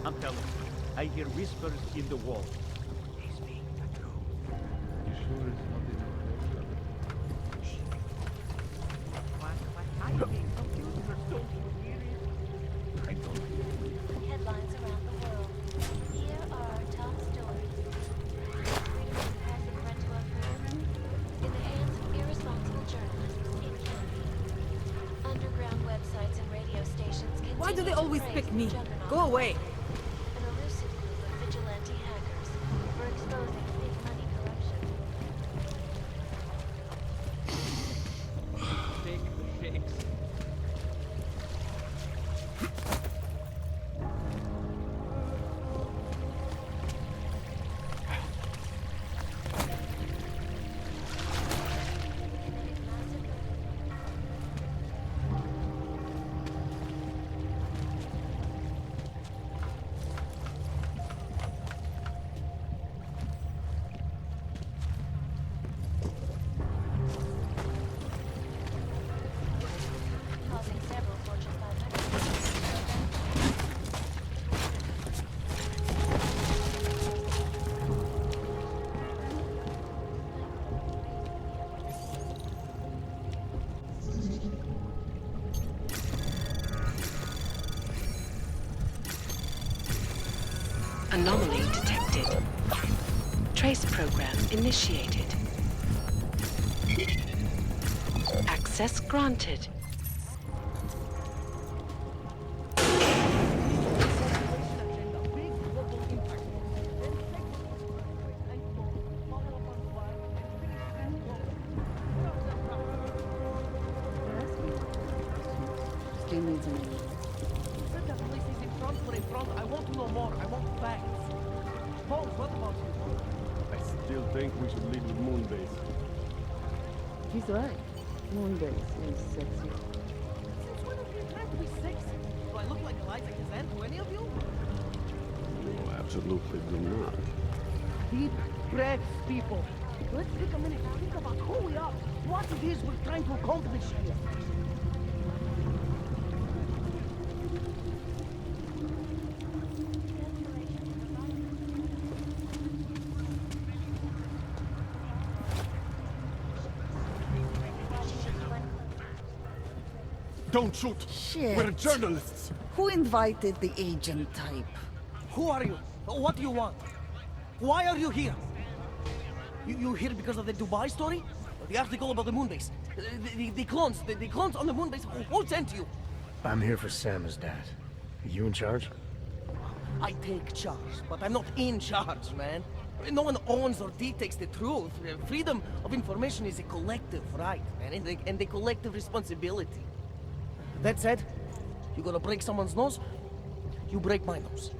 I'm telling you, I hear whispers in the wall. It's me, let's go. You sure it's not in Headlines around the world. Here are our top stories. Freedom of passive rental of food. In the hands of irresponsible journalists, it can be. Underground websites and radio stations continue. Why do they always pick me? Go away! An elusive group of vigilante hackers for exposing fake money corruption. Shake the shakes. Anomaly detected. Trace program initiated. Access granted. Still needs a name. Said the police is in front for in front. I want to know more. I want facts. Holmes, what about you? I still think we should lead with Moonbase. He's right. Moonbase is sexy. Since when have you tried to be sexy? Do I look like Eliza Kazan to any of you? No, absolutely do not. Deep breaths, people. Let's take a minute to think about who we are, what it is we're trying to accomplish here. Don't shoot! Shit. We're journalists! Who invited the agent type? Who are you? What do you want? Why are you here? You here because of the Dubai story? The article about the moonbase? The clones on the moonbase? Who sent you? I'm here for Sam's dad. Are you in charge? I take charge, but I'm not in charge, man. No one owns or dictates the truth. Freedom of information is a collective right, man, and a collective responsibility. That said, you gonna break someone's nose? You break my nose.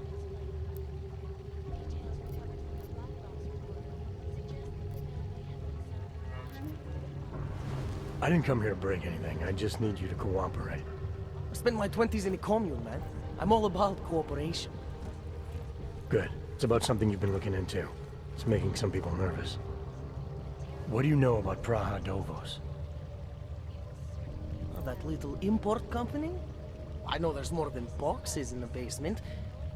I didn't come here to break anything. I just need you to cooperate. I spent my 20s in a commune, man. I'm all about cooperation. Good. It's about something you've been looking into. It's making some people nervous. What do you know about Prague Dovos? That little import company? I know there's more than boxes in the basement.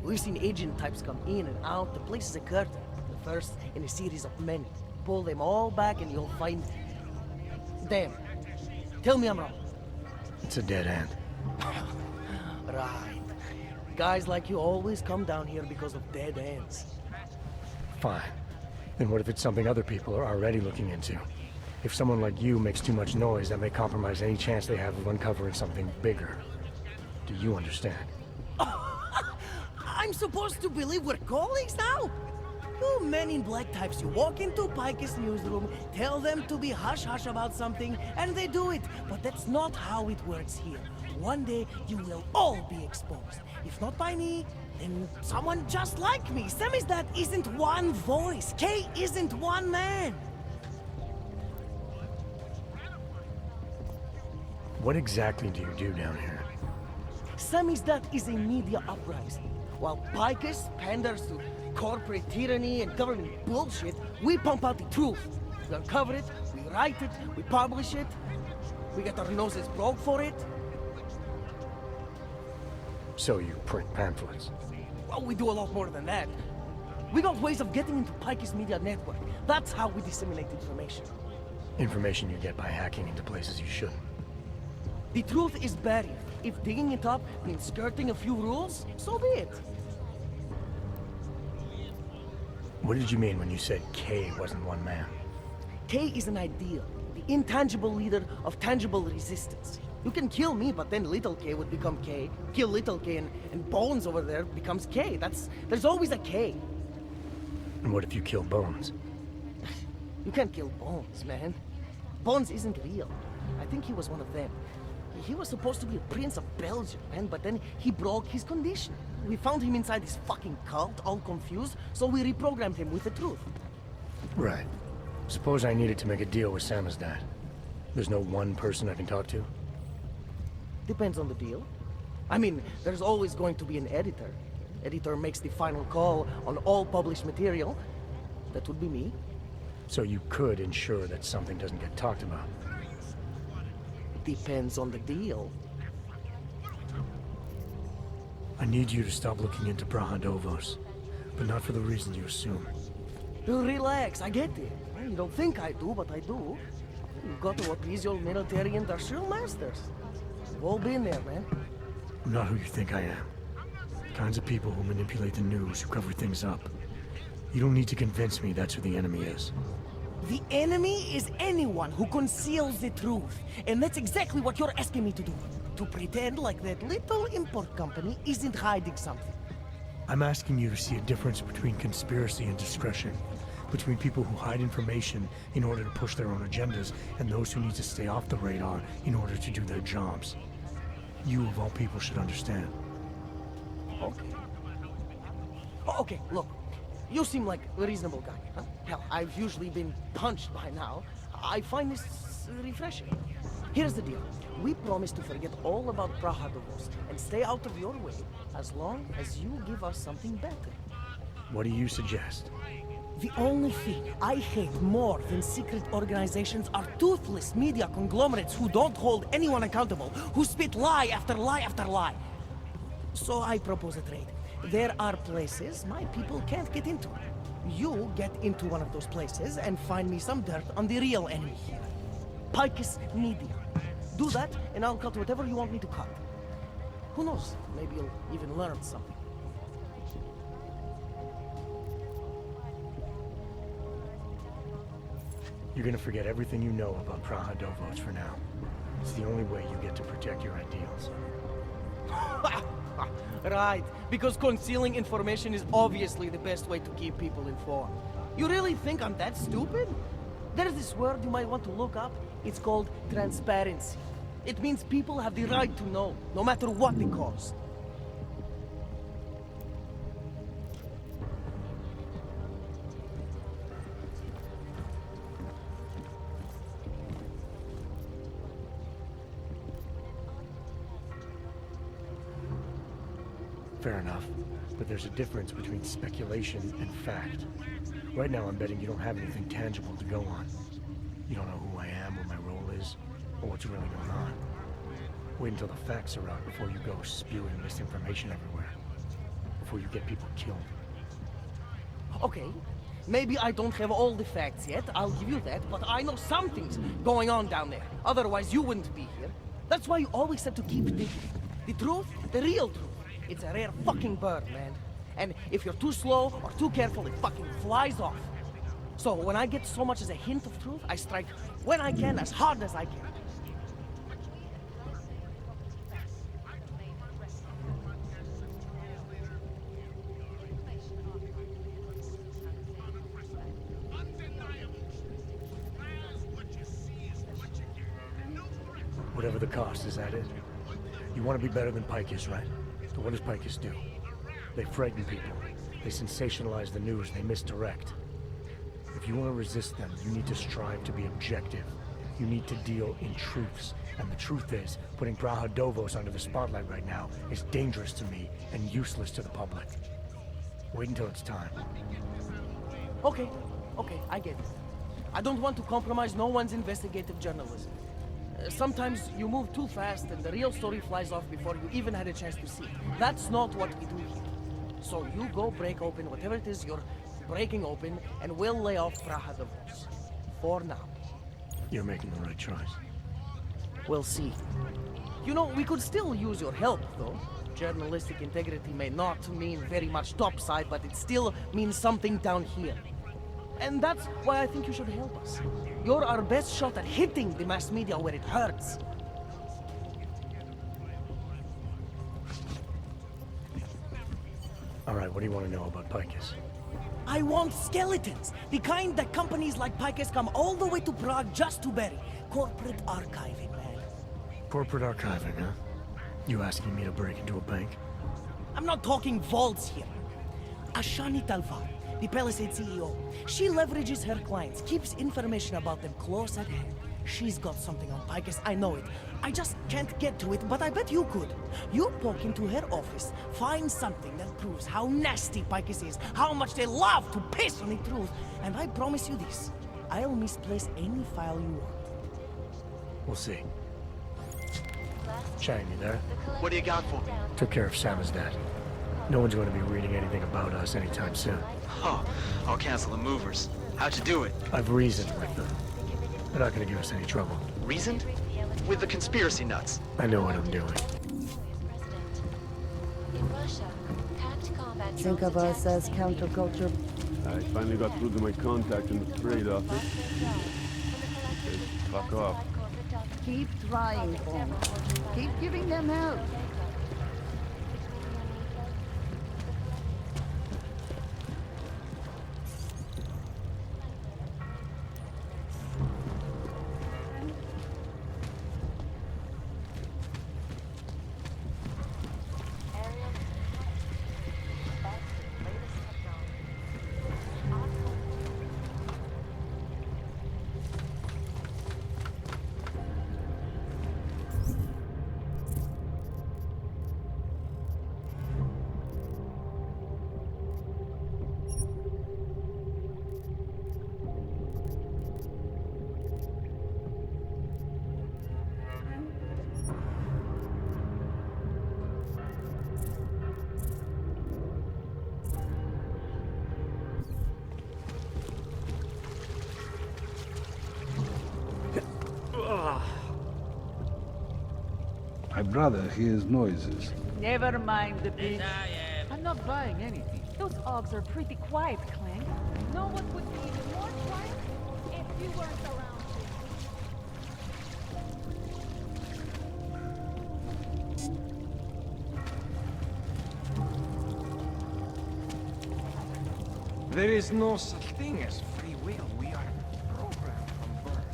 We've seen agent types come in and out. The place is a curtain. The first in a series of many. Pull them all back and you'll find... Damn. Tell me I'm wrong. It's a dead end. Right. Guys like you always come down here because of dead ends. Fine. Then what if it's something other people are already looking into? If someone like you makes too much noise, that may compromise any chance they have of uncovering something bigger. Do you understand? I'm supposed to believe we're colleagues now? You men in black types, you walk into Pike's newsroom, tell them to be hush-hush about something, and they do it. But that's not how it works here. One day, you will all be exposed. If not by me, then someone just like me. Samizdat isn't one voice. K isn't one man. What exactly do you do down here? Samizdat is a media uprising. While Picus panders to corporate tyranny and government bullshit, we pump out the truth. We uncover it, we write it, we publish it. We get our noses broke for it. So you print pamphlets? Well, we do a lot more than that. We got ways of getting into Pike's media network. That's how we disseminate information. Information you get by hacking into places you shouldn't. The truth is buried. If digging it up means skirting a few rules, so be it. What did you mean when you said K wasn't one man? K is an ideal, the intangible leader of tangible resistance. You can kill me, but then little K would become K. Kill little K and Bones over there becomes K. There's always a K. And what if you kill Bones? You can't kill Bones, man. Bones isn't real. I think he was one of them. He was supposed to be a prince of Belgium, man, but then he broke his condition. We found him inside this fucking cult, all confused, so we reprogrammed him with the truth. Right. Suppose I needed to make a deal with Samizdat. There's no one person I can talk to? Depends on the deal. I mean, there's always going to be an editor. Editor makes the final call on all published material. That would be me. So you could ensure that something doesn't get talked about? Depends on the deal. I need you to stop looking into Prague-Dovos, but not for the reasons you assume. Relax, I get it. You don't think I do, but I do. You've got to appease your military industrial masters. We've all been there, man. I'm not who you think I am. The kinds of people who manipulate the news, who cover things up. You don't need to convince me that's who the enemy is. The enemy is anyone who conceals the truth. And that's exactly what you're asking me to do. To pretend like that little import company isn't hiding something. I'm asking you to see a difference between conspiracy and discretion. Between people who hide information in order to push their own agendas and those who need to stay off the radar in order to do their jobs. You, of all people, should understand. Okay. Okay, look. You seem like a reasonable guy, huh? Hell, I've usually been punched by now. I find this refreshing. Here's the deal. We promise to forget all about Prague and stay out of your way as long as you give us something better. What do you suggest? The only thing I hate more than secret organizations are toothless media conglomerates who don't hold anyone accountable, who spit lie after lie after lie. So I propose a trade. There are places my people can't get into. You get into one of those places and find me some dirt on the real enemy here. Picus Media. Do that, and I'll cut whatever you want me to cut. Who knows? Maybe you'll even learn something. You're gonna forget everything you know about Prague Dovos for now. It's the only way you get to protect your ideals. Right, because concealing information is obviously the best way to keep people informed. You really think I'm that stupid? There's this word you might want to look up. It's called transparency. It means people have the right to know, no matter what the cost. Fair enough, but there's a difference between speculation and fact. Right now I'm betting you don't have anything tangible to go on. You don't know who I am, what my role is, or what's really going on. Wait until the facts are out before you go spewing misinformation everywhere. Before you get people killed. Okay, maybe I don't have all the facts yet, I'll give you that, but I know something's going on down there. Otherwise you wouldn't be here. That's why you always have to keep digging. The truth, the real truth. It's a rare fucking bird, man. And if you're too slow or too careful, it fucking flies off. So when I get so much as a hint of truth, I strike when I can, as hard as I can. Whatever the cost, is that it? You want to be better than Picus, right? So what does Picus do? They frighten people. They sensationalize the news. They misdirect. If you want to resist them, you need to strive to be objective. You need to deal in truths. And the truth is, putting Prague Dovos under the spotlight right now is dangerous to me and useless to the public. Wait until it's time. Okay, I get it. I don't want to compromise no one's investigative journalism. Sometimes you move too fast and the real story flies off before you even had a chance to see it. That's not what we do here. So you go break open whatever it is you're breaking open, and we'll lay off Prague Dovos. For now. You're making the right choice. We'll see. You know, we could still use your help, though. Journalistic integrity may not mean very much topside, but it still means something down here. And that's why I think you should help us. You're our best shot at hitting the mass media where it hurts. All right, what do you want to know about Picus? I want skeletons. The kind that companies like Picus come all the way to Prague just to bury. Corporate archiving, man. Corporate archiving, huh? You asking me to break into a bank? I'm not talking vaults here. Ashani Talvar, the Palisade CEO. She leverages her clients, keeps information about them close at hand. She's got something on Picus, I know it. I just can't get to it, but I bet you could. You poke into her office, find something that proves how nasty Picus is, how much they love to piss on the truth, and I promise you this, I'll misplace any file you want. We'll see. Chang, you there? What do you got for me? Took care of Sama's dad. No one's going to be reading anything about us anytime soon. Oh, I'll cancel the movers. How'd you do it? I've reasoned with them. They're not going to give us any trouble. Reasoned? With the conspiracy nuts. I know what I'm doing. In Russia, Think of us as counterculture. I finally got through to my contact in the trade office. Said, fuck off. Keep trying, Holmes. Keep giving them help. My brother hears noises. Never mind the bitch. I'm not buying anything. Those augs are pretty quiet, Clank. Know what would be even more quiet? If you weren't around. There is no such thing as free will. We are programmed from birth.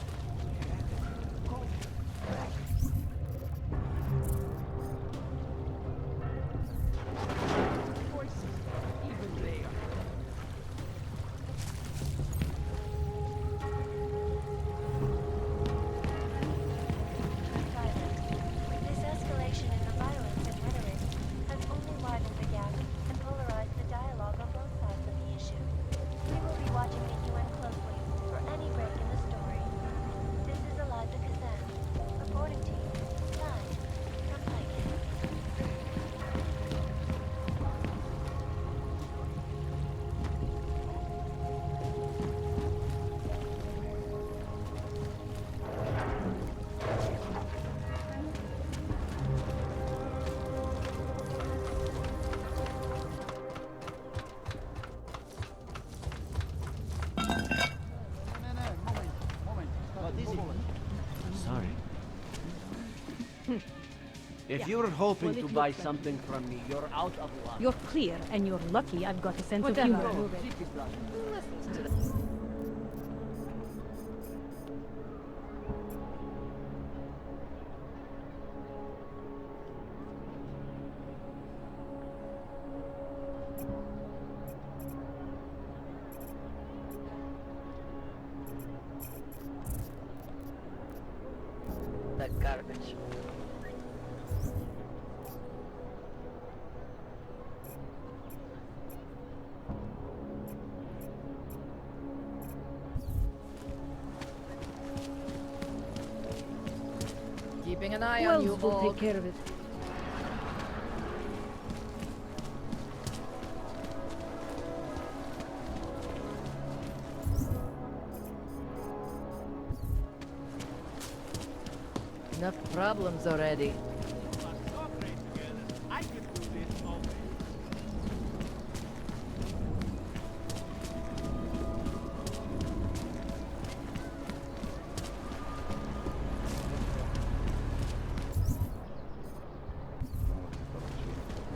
Choices, even they are. This escalation in the violence and rhetoric has only widened the gap and polarized the dialogue on both sides of the issue. We will be watching the UN closely for any break in the story. This is Eliza Kazan, reporting to you, live from Prague. Sorry. If Yeah. you're hoping Well, to it buy looks like something from me, you're out of luck. You're clear, and you're lucky I've got a sense of Whatever. humor. Go, keep it lucky. Listens to the... That garbage. Keeping an eye Wells on you, will all. take care of it. Enough problems already.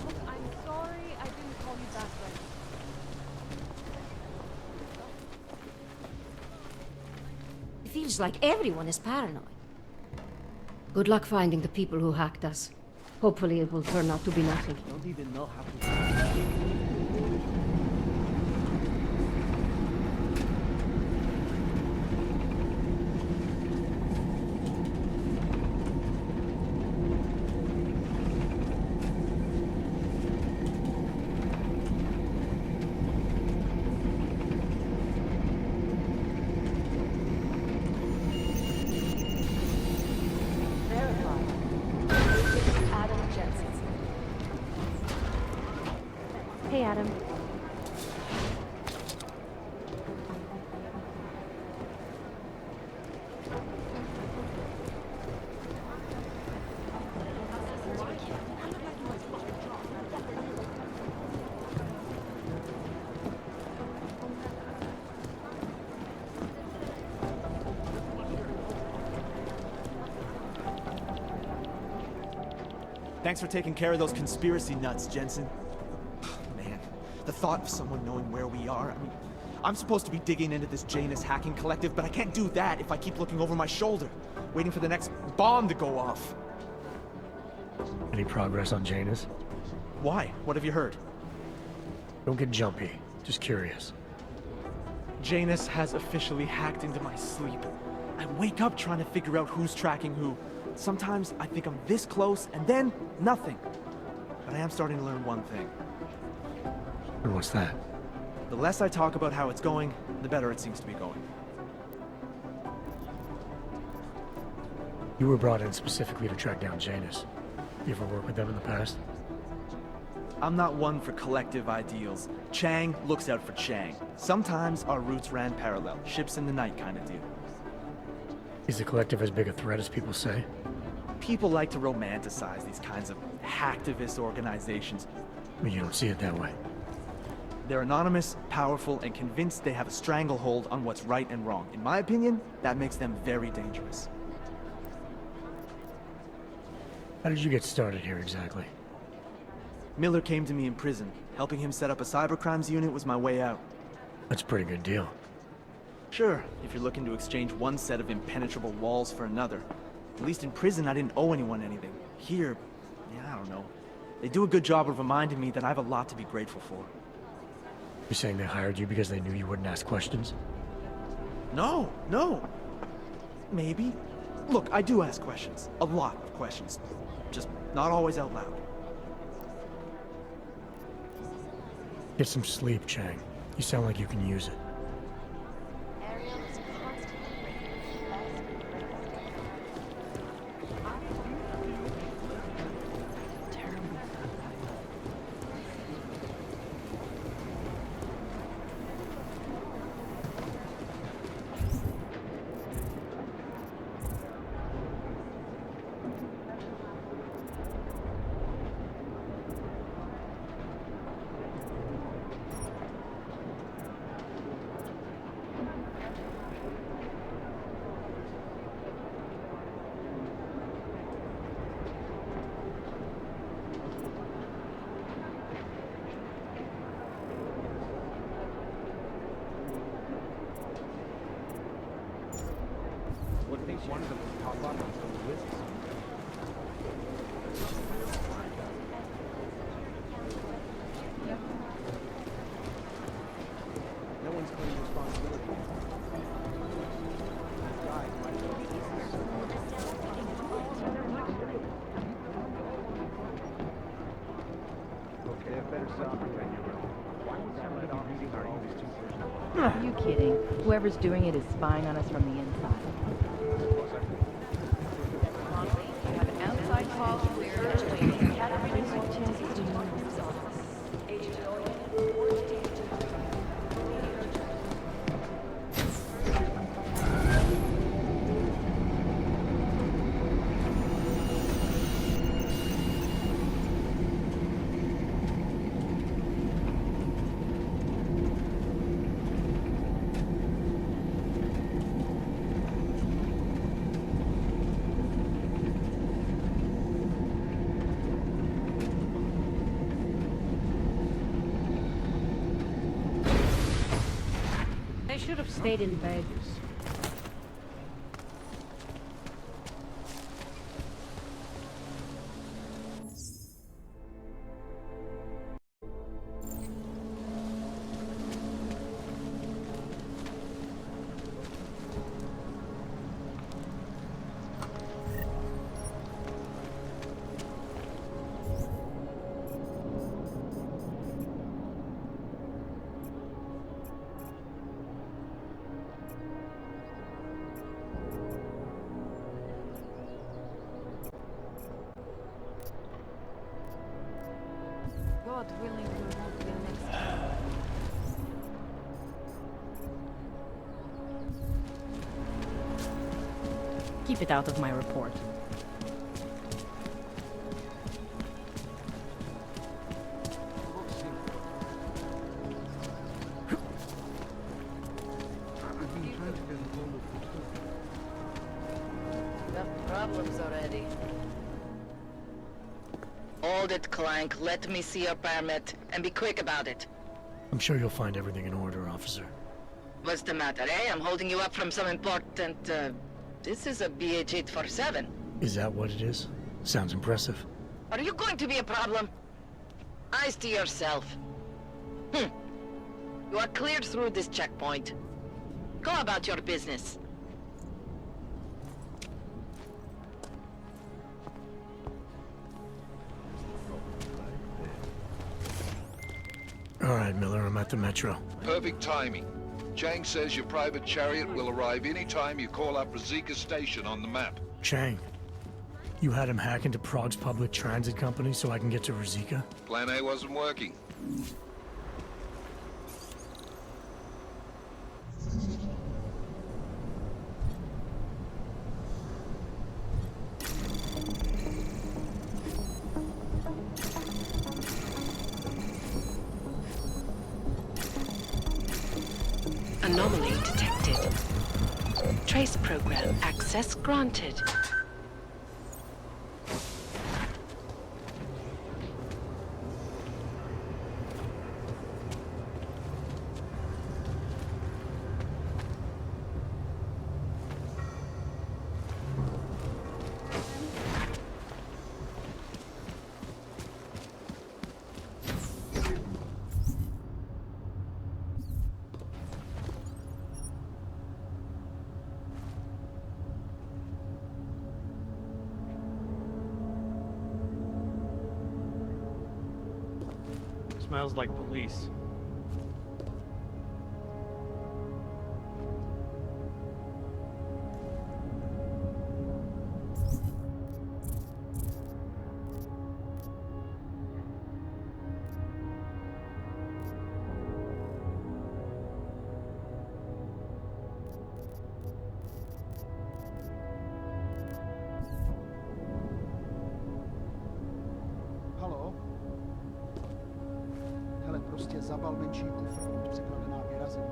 Look, I'm sorry I didn't call you back right. It feels like everyone is paranoid. Good luck finding the people who hacked us. Hopefully it will turn out to be nothing. Don't even know how to... Adam Jensen. Hey, Adam. Thanks for taking care of those conspiracy nuts, Jensen. Man, the thought of someone knowing where we are, I mean, I'm supposed to be digging into this Janus hacking collective, but I can't do that if I keep looking over my shoulder, waiting for the next bomb to go off. Any progress on Janus? Why? What have you heard? Don't get jumpy. Just curious. Janus has officially hacked into my sleep. I wake up trying to figure out who's tracking who. Sometimes I think I'm this close, and then nothing. But I am starting to learn one thing. And what's that? The less I talk about how it's going, the better it seems to be going. You were brought in specifically to track down Janus. You ever worked with them in the past? I'm not one for collective ideals. Chang looks out for Chang. Sometimes our routes ran parallel, ships in the night kind of deal. Is the collective as big a threat as people say? People like to romanticize these kinds of hacktivist organizations. But you don't see it that way. They're anonymous, powerful, and convinced they have a stranglehold on what's right and wrong. In my opinion, that makes them very dangerous. How did you get started here exactly? Miller came to me in prison. Helping him set up a cybercrimes unit was my way out. That's a pretty good deal. Sure, if you're looking to exchange one set of impenetrable walls for another. At least in prison, I didn't owe anyone anything. Here, yeah, I don't know. They do a good job of reminding me that I have a lot to be grateful for. You're saying they hired you because they knew you wouldn't ask questions? No. Maybe. Look, I do ask questions. A lot of questions. Just not always out loud. Get some sleep, Chang. You sound like you can use it. One of them will pop up on some lists. No one's claiming responsibility. Okay, I better stop when you're wrong. Why would somebody be reading our English two-person? Are you kidding? Whoever's doing it is spying on us from the inside. You have an outside call clear. They should have stayed in Vegas. God willing, we won't be next time. Keep it out of my report. Enough problems already. Hold it, Clank. Let me see your permit, and be quick about it. I'm sure you'll find everything in order, officer. What's the matter, eh? I'm holding you up from some important, This is a BH-847. Is that what it is? Sounds impressive. Are you going to be a problem? Eyes to yourself. You are cleared through this checkpoint. Go about your business. All right, Miller, I'm at the Metro. Perfect timing. Chang says your private chariot will arrive any time you call up Rizika Station on the map. Chang, you had him hack into Prague's public transit company so I can get to Rizika? Plan A wasn't working. Anomaly detected. Trace program access granted. Smells like police. Halo? Hele, prostě zabal menší kufr, připravená vyrazit.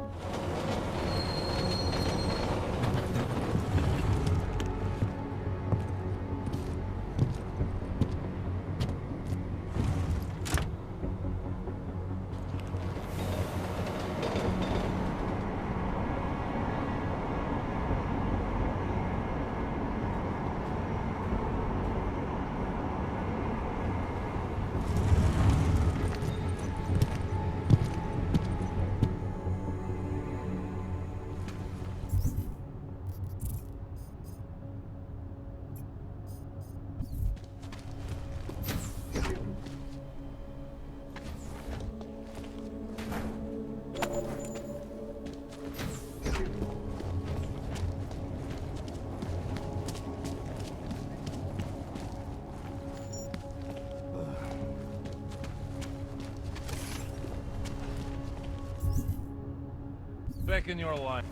Back in your line.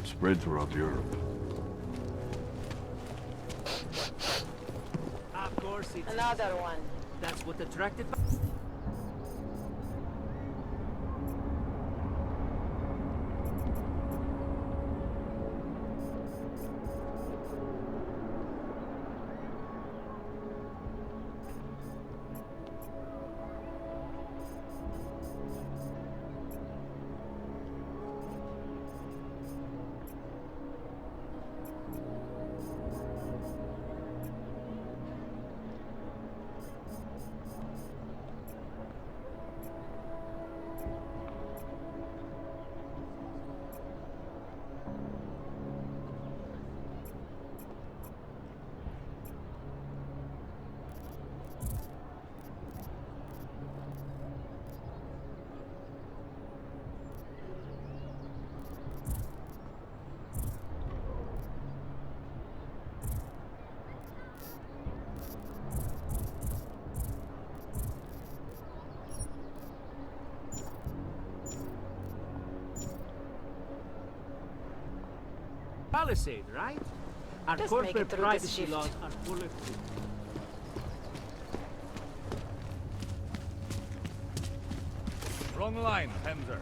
Spread throughout Europe. Of course it's... Another one. That's what attracted... Palisade, right? Our Just make it corporate through this privacy shift. laws are bulletproof. Wrong line, Hemser.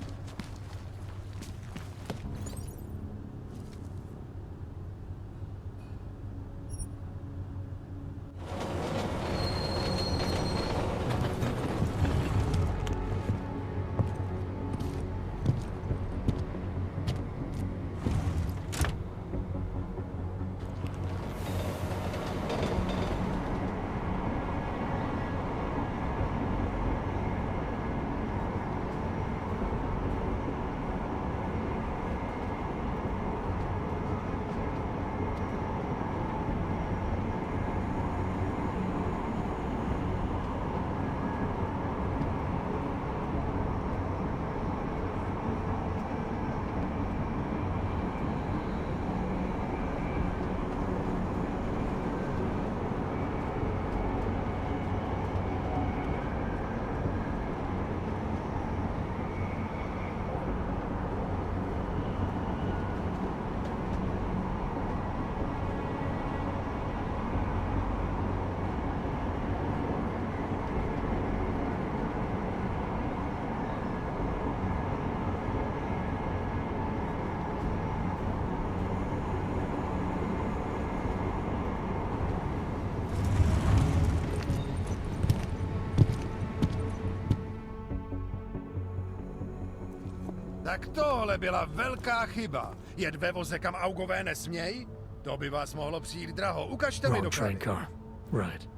Tak tohle byla velká chyba. Jet ve voze, kam augové nesmějí? To by vás mohlo přijít draho. Ukažte mi Wrong train doklady. car. Right.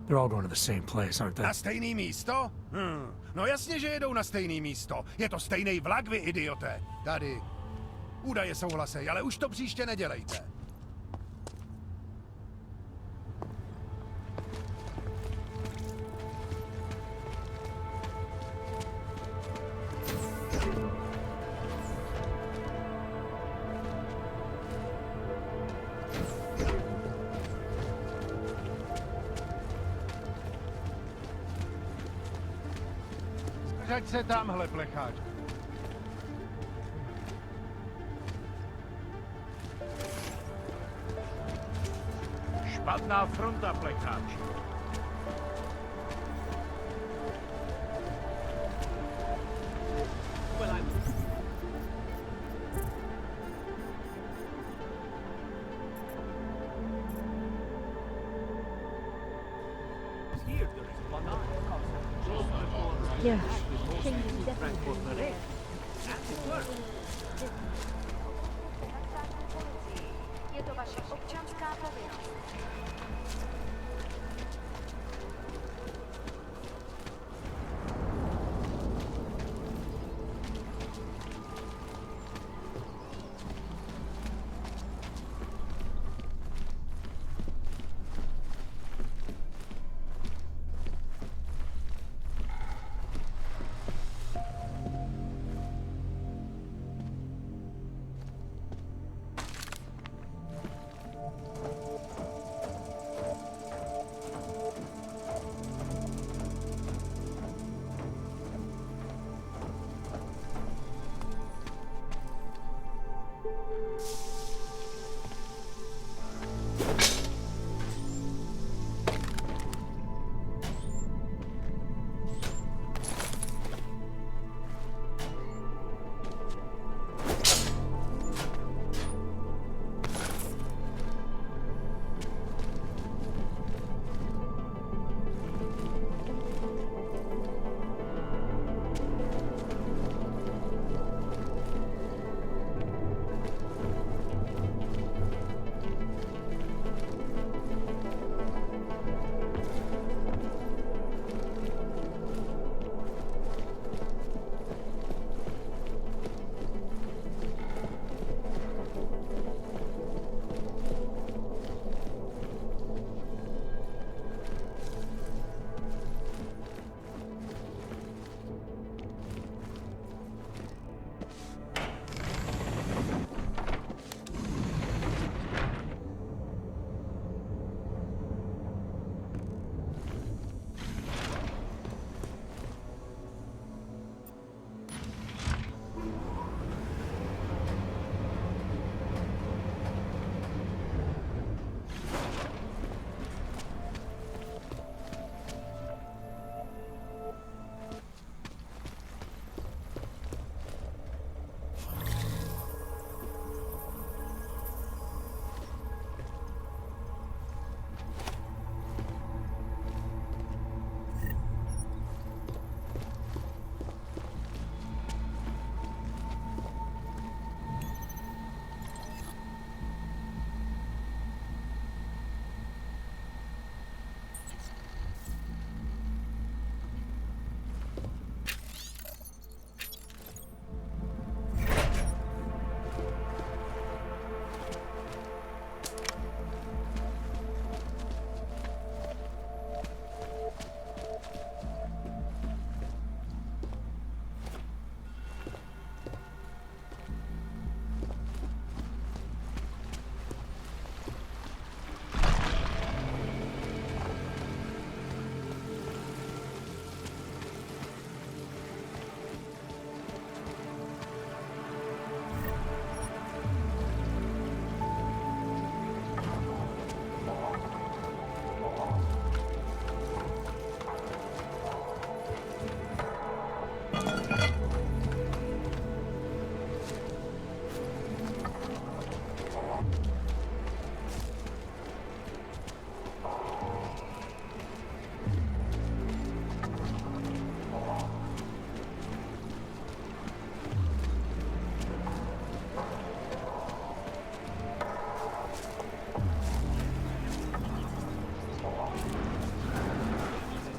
They're all going to the same place, aren't they? Na stejný místo? No jasně, že jedou na stejný místo. Je to stejný vlak, vy idioté. Tady. Údaje souhlasej, ale už to příště nedělejte. Řaď se tamhle, plecháč. Špatná fronta, plecháč. Yeah. Je to vaše občanská povinnost.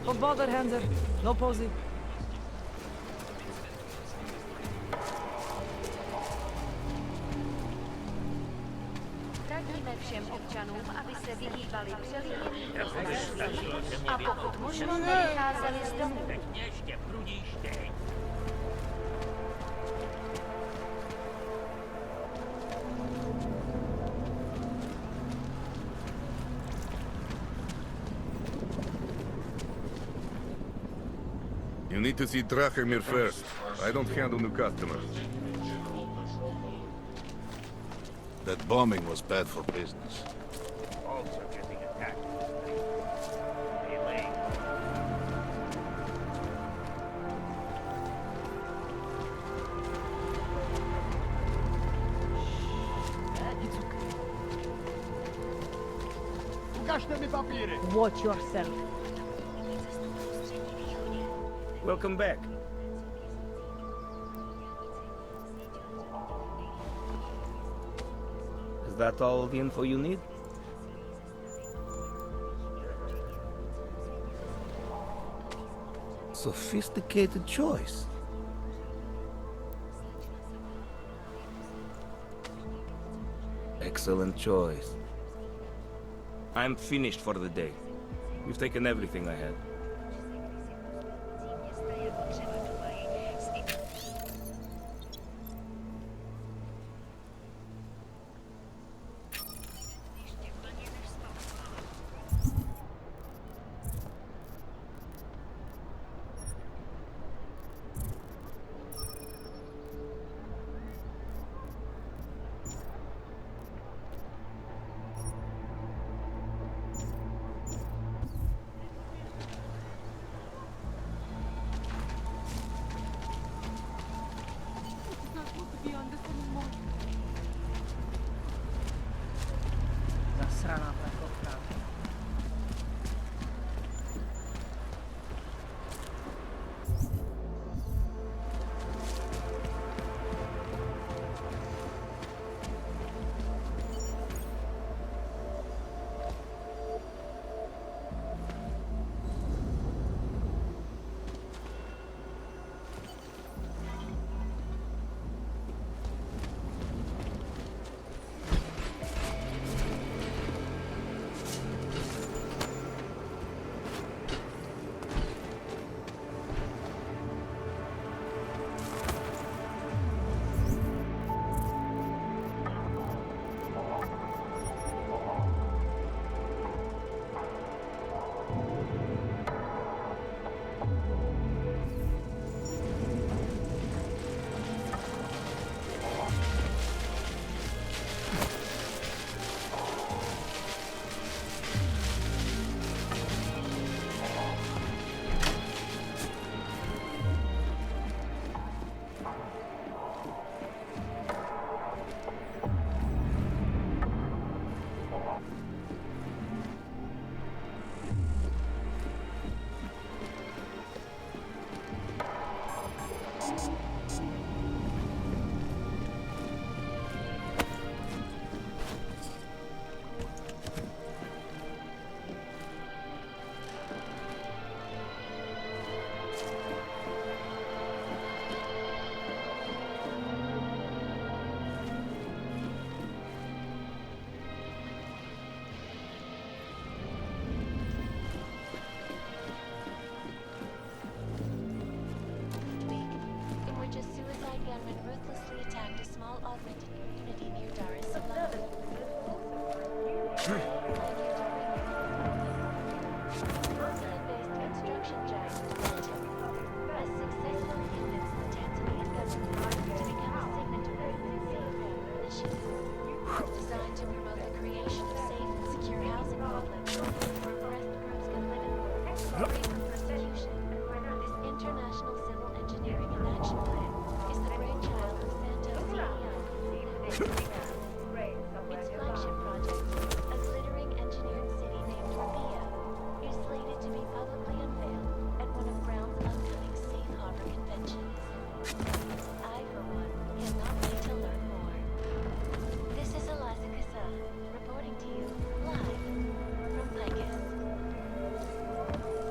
Don't bother, Hanser. No posing. Radíme všem občanům, aby se vyhýbali přelínění prostranství a pokud možno nevycházeli z domu. Ještě prudíš teď. You need to see Drachemir first. I don't handle new customers. That bombing was bad for business. Also getting attacked. Melee. Ukažte mi papíry! Watch yourself. Welcome back. Is that all the info you need? Sophisticated choice. Excellent choice. I'm finished for the day. We've taken everything I had. Zasraná prachovka.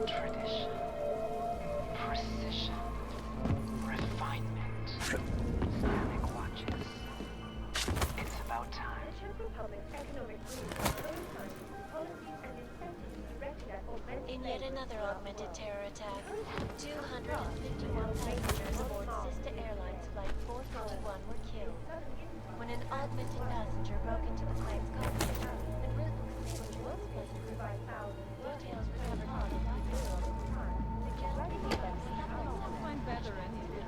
Tradition. augmented terror attack. 251 passengers aboard Sister Airlines Flight 451 were killed when an augmented passenger broke into the plane's cockpit and ruthlessly was places. Details recovered on the document suggest the events find better anyway.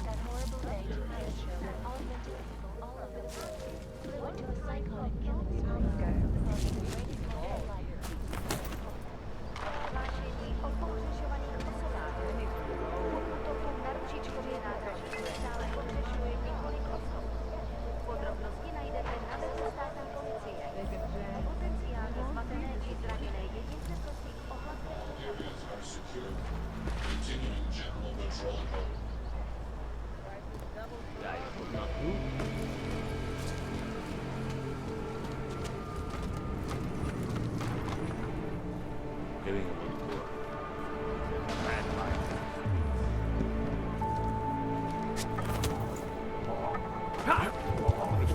That horrible day 2 years ago when augmented people all over the world flew into a psychotic killing spree, causing the greatest loss of life. Vážení o pohřešovaných osobách. Po útoku na ručičkově nádraží se stále pohřešuje několik osob. Podrobnosti najdete na webu státní policie. Potenciálně zmatené či zraněné jedince prosím ohlaste. Getting a little more.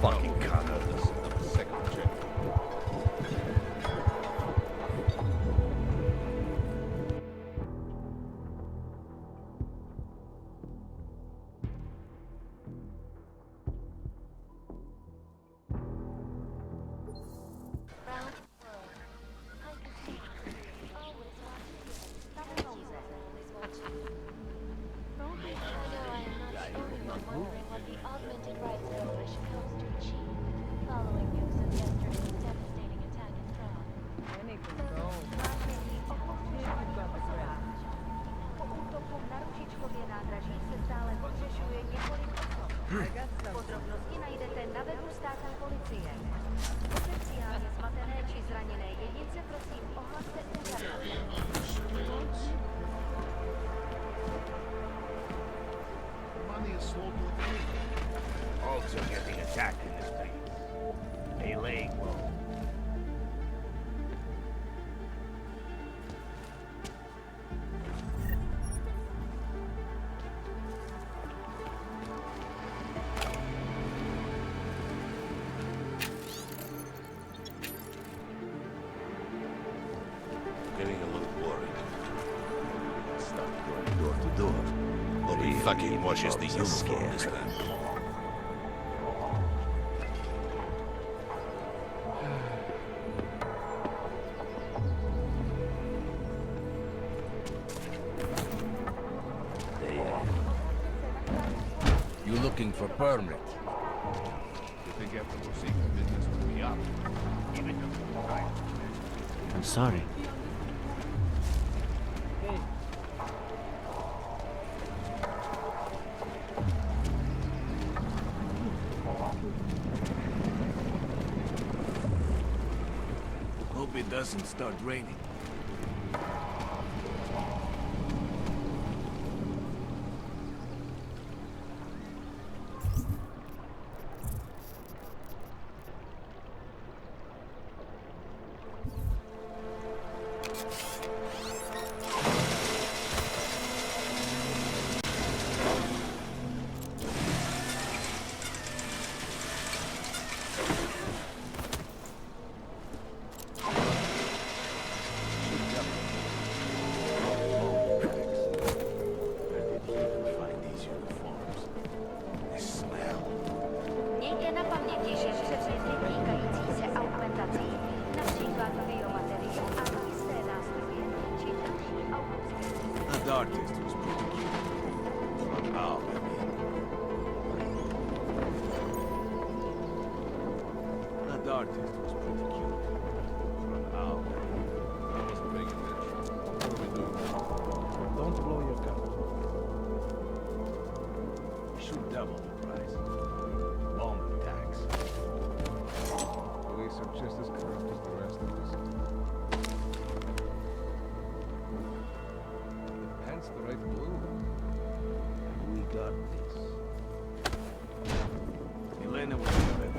Fucking con artist. Second check. Wondering what the augmented rights coalition hopes to achieve following news of yesterday's devastating attack in Prague. Po útoku na ručičkově nádraží se stále pohřešuje několik osob. Podrobnosti najdete na webu státní policie. Potenciálně zmatené či zraněné jedince prosím ohlaste úřadu. Also getting attacked in the streets. They lay low. Getting a little worried. Stop going door to door. Nobody fucking washes the uniform this time. You looking for permit? You think after we're seeing the business will be up? Even though right. I'm sorry. Hope it doesn't start raining. Mějte na paměti, že předměty týkající se augmentací, například biomaterií a jisté nástroje, či další automatické. That artist was pretty cute. Oh, that artist was pretty cute. Oh, I wasn't paying attention. What are we doing now? Don't blow your cover. should double the price. Bomb attacks. Police are just as corrupt as the rest of us. The pants the right blue. We got this. Elena was better.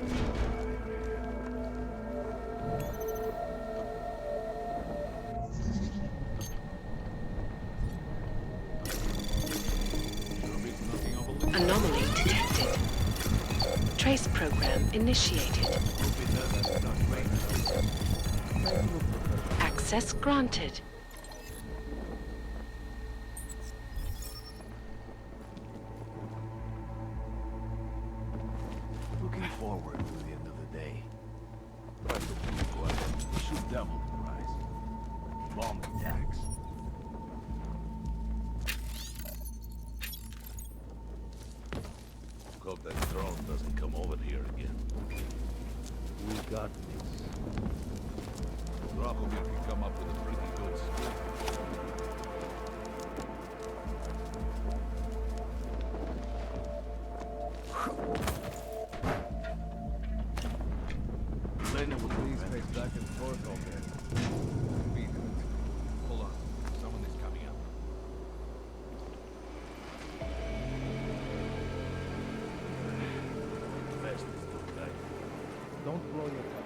Anomaly detected. Trace program initiated. Access granted. That drone doesn't come over here again. We got this. Dracomir can come up with a pretty good scheme. Lena will please pace back and forth all day. Convenient. Hold on. Someone is coming up. Fast is good, guy. Don't blow your cover.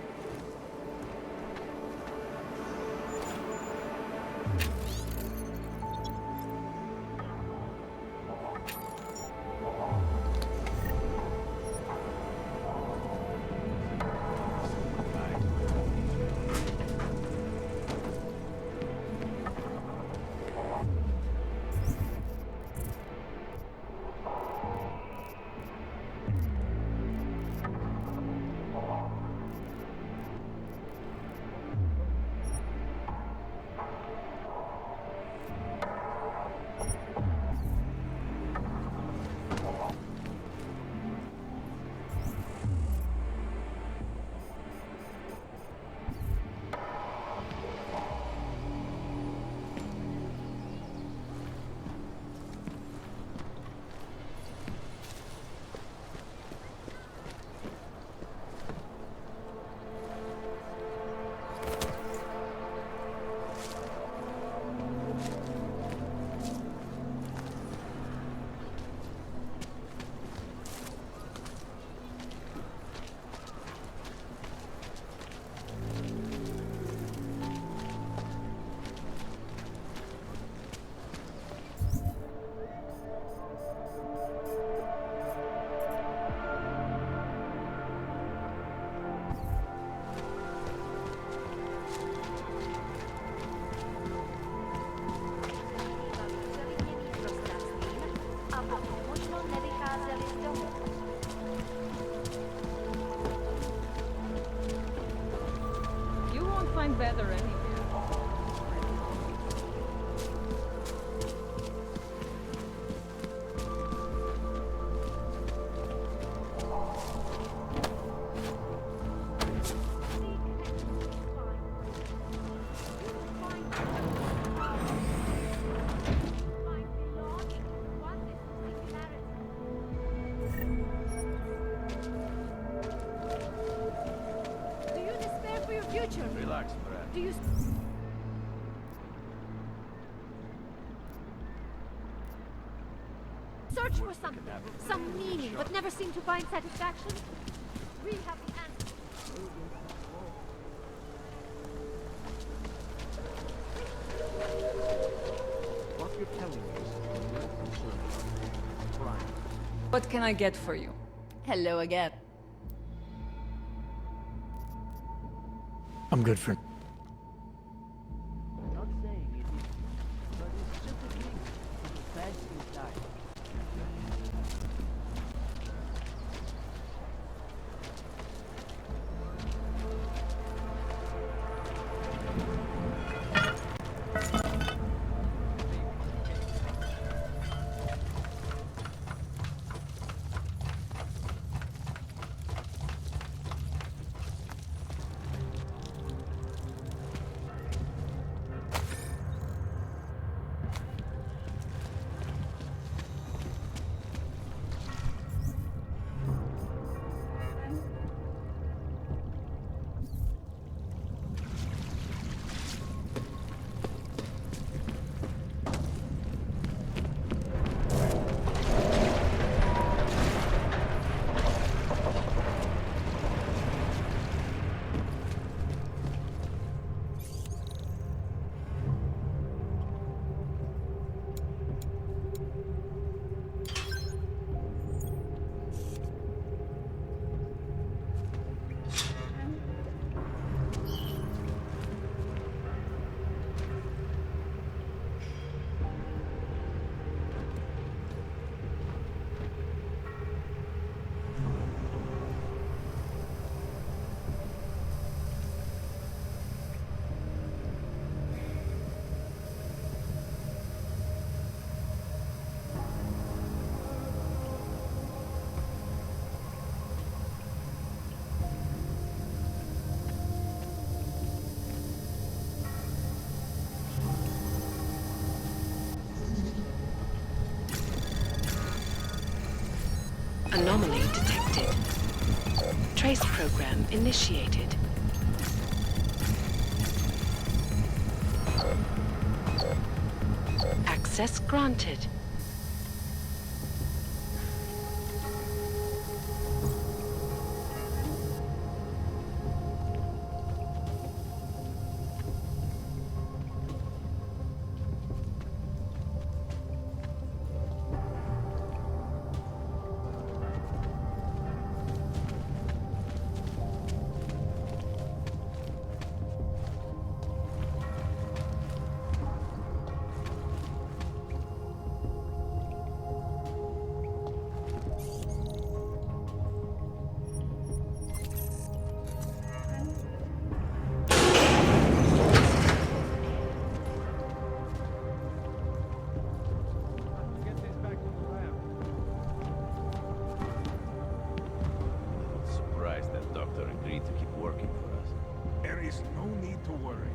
You won't find better anywhere. Do you despair for your future? Relax, Brad. Do you... Search for something, some meaning, but never seem to find satisfaction? We have the answer. What you're telling me is that you're concerned about crime. What can I get for you? Hello again. I'm good for... Not saying it is, but it's just a thing. It's bad inside. Anomaly detected. Trace program initiated. Access granted. Surprised that doctor agreed to keep working for us. There is no need to worry.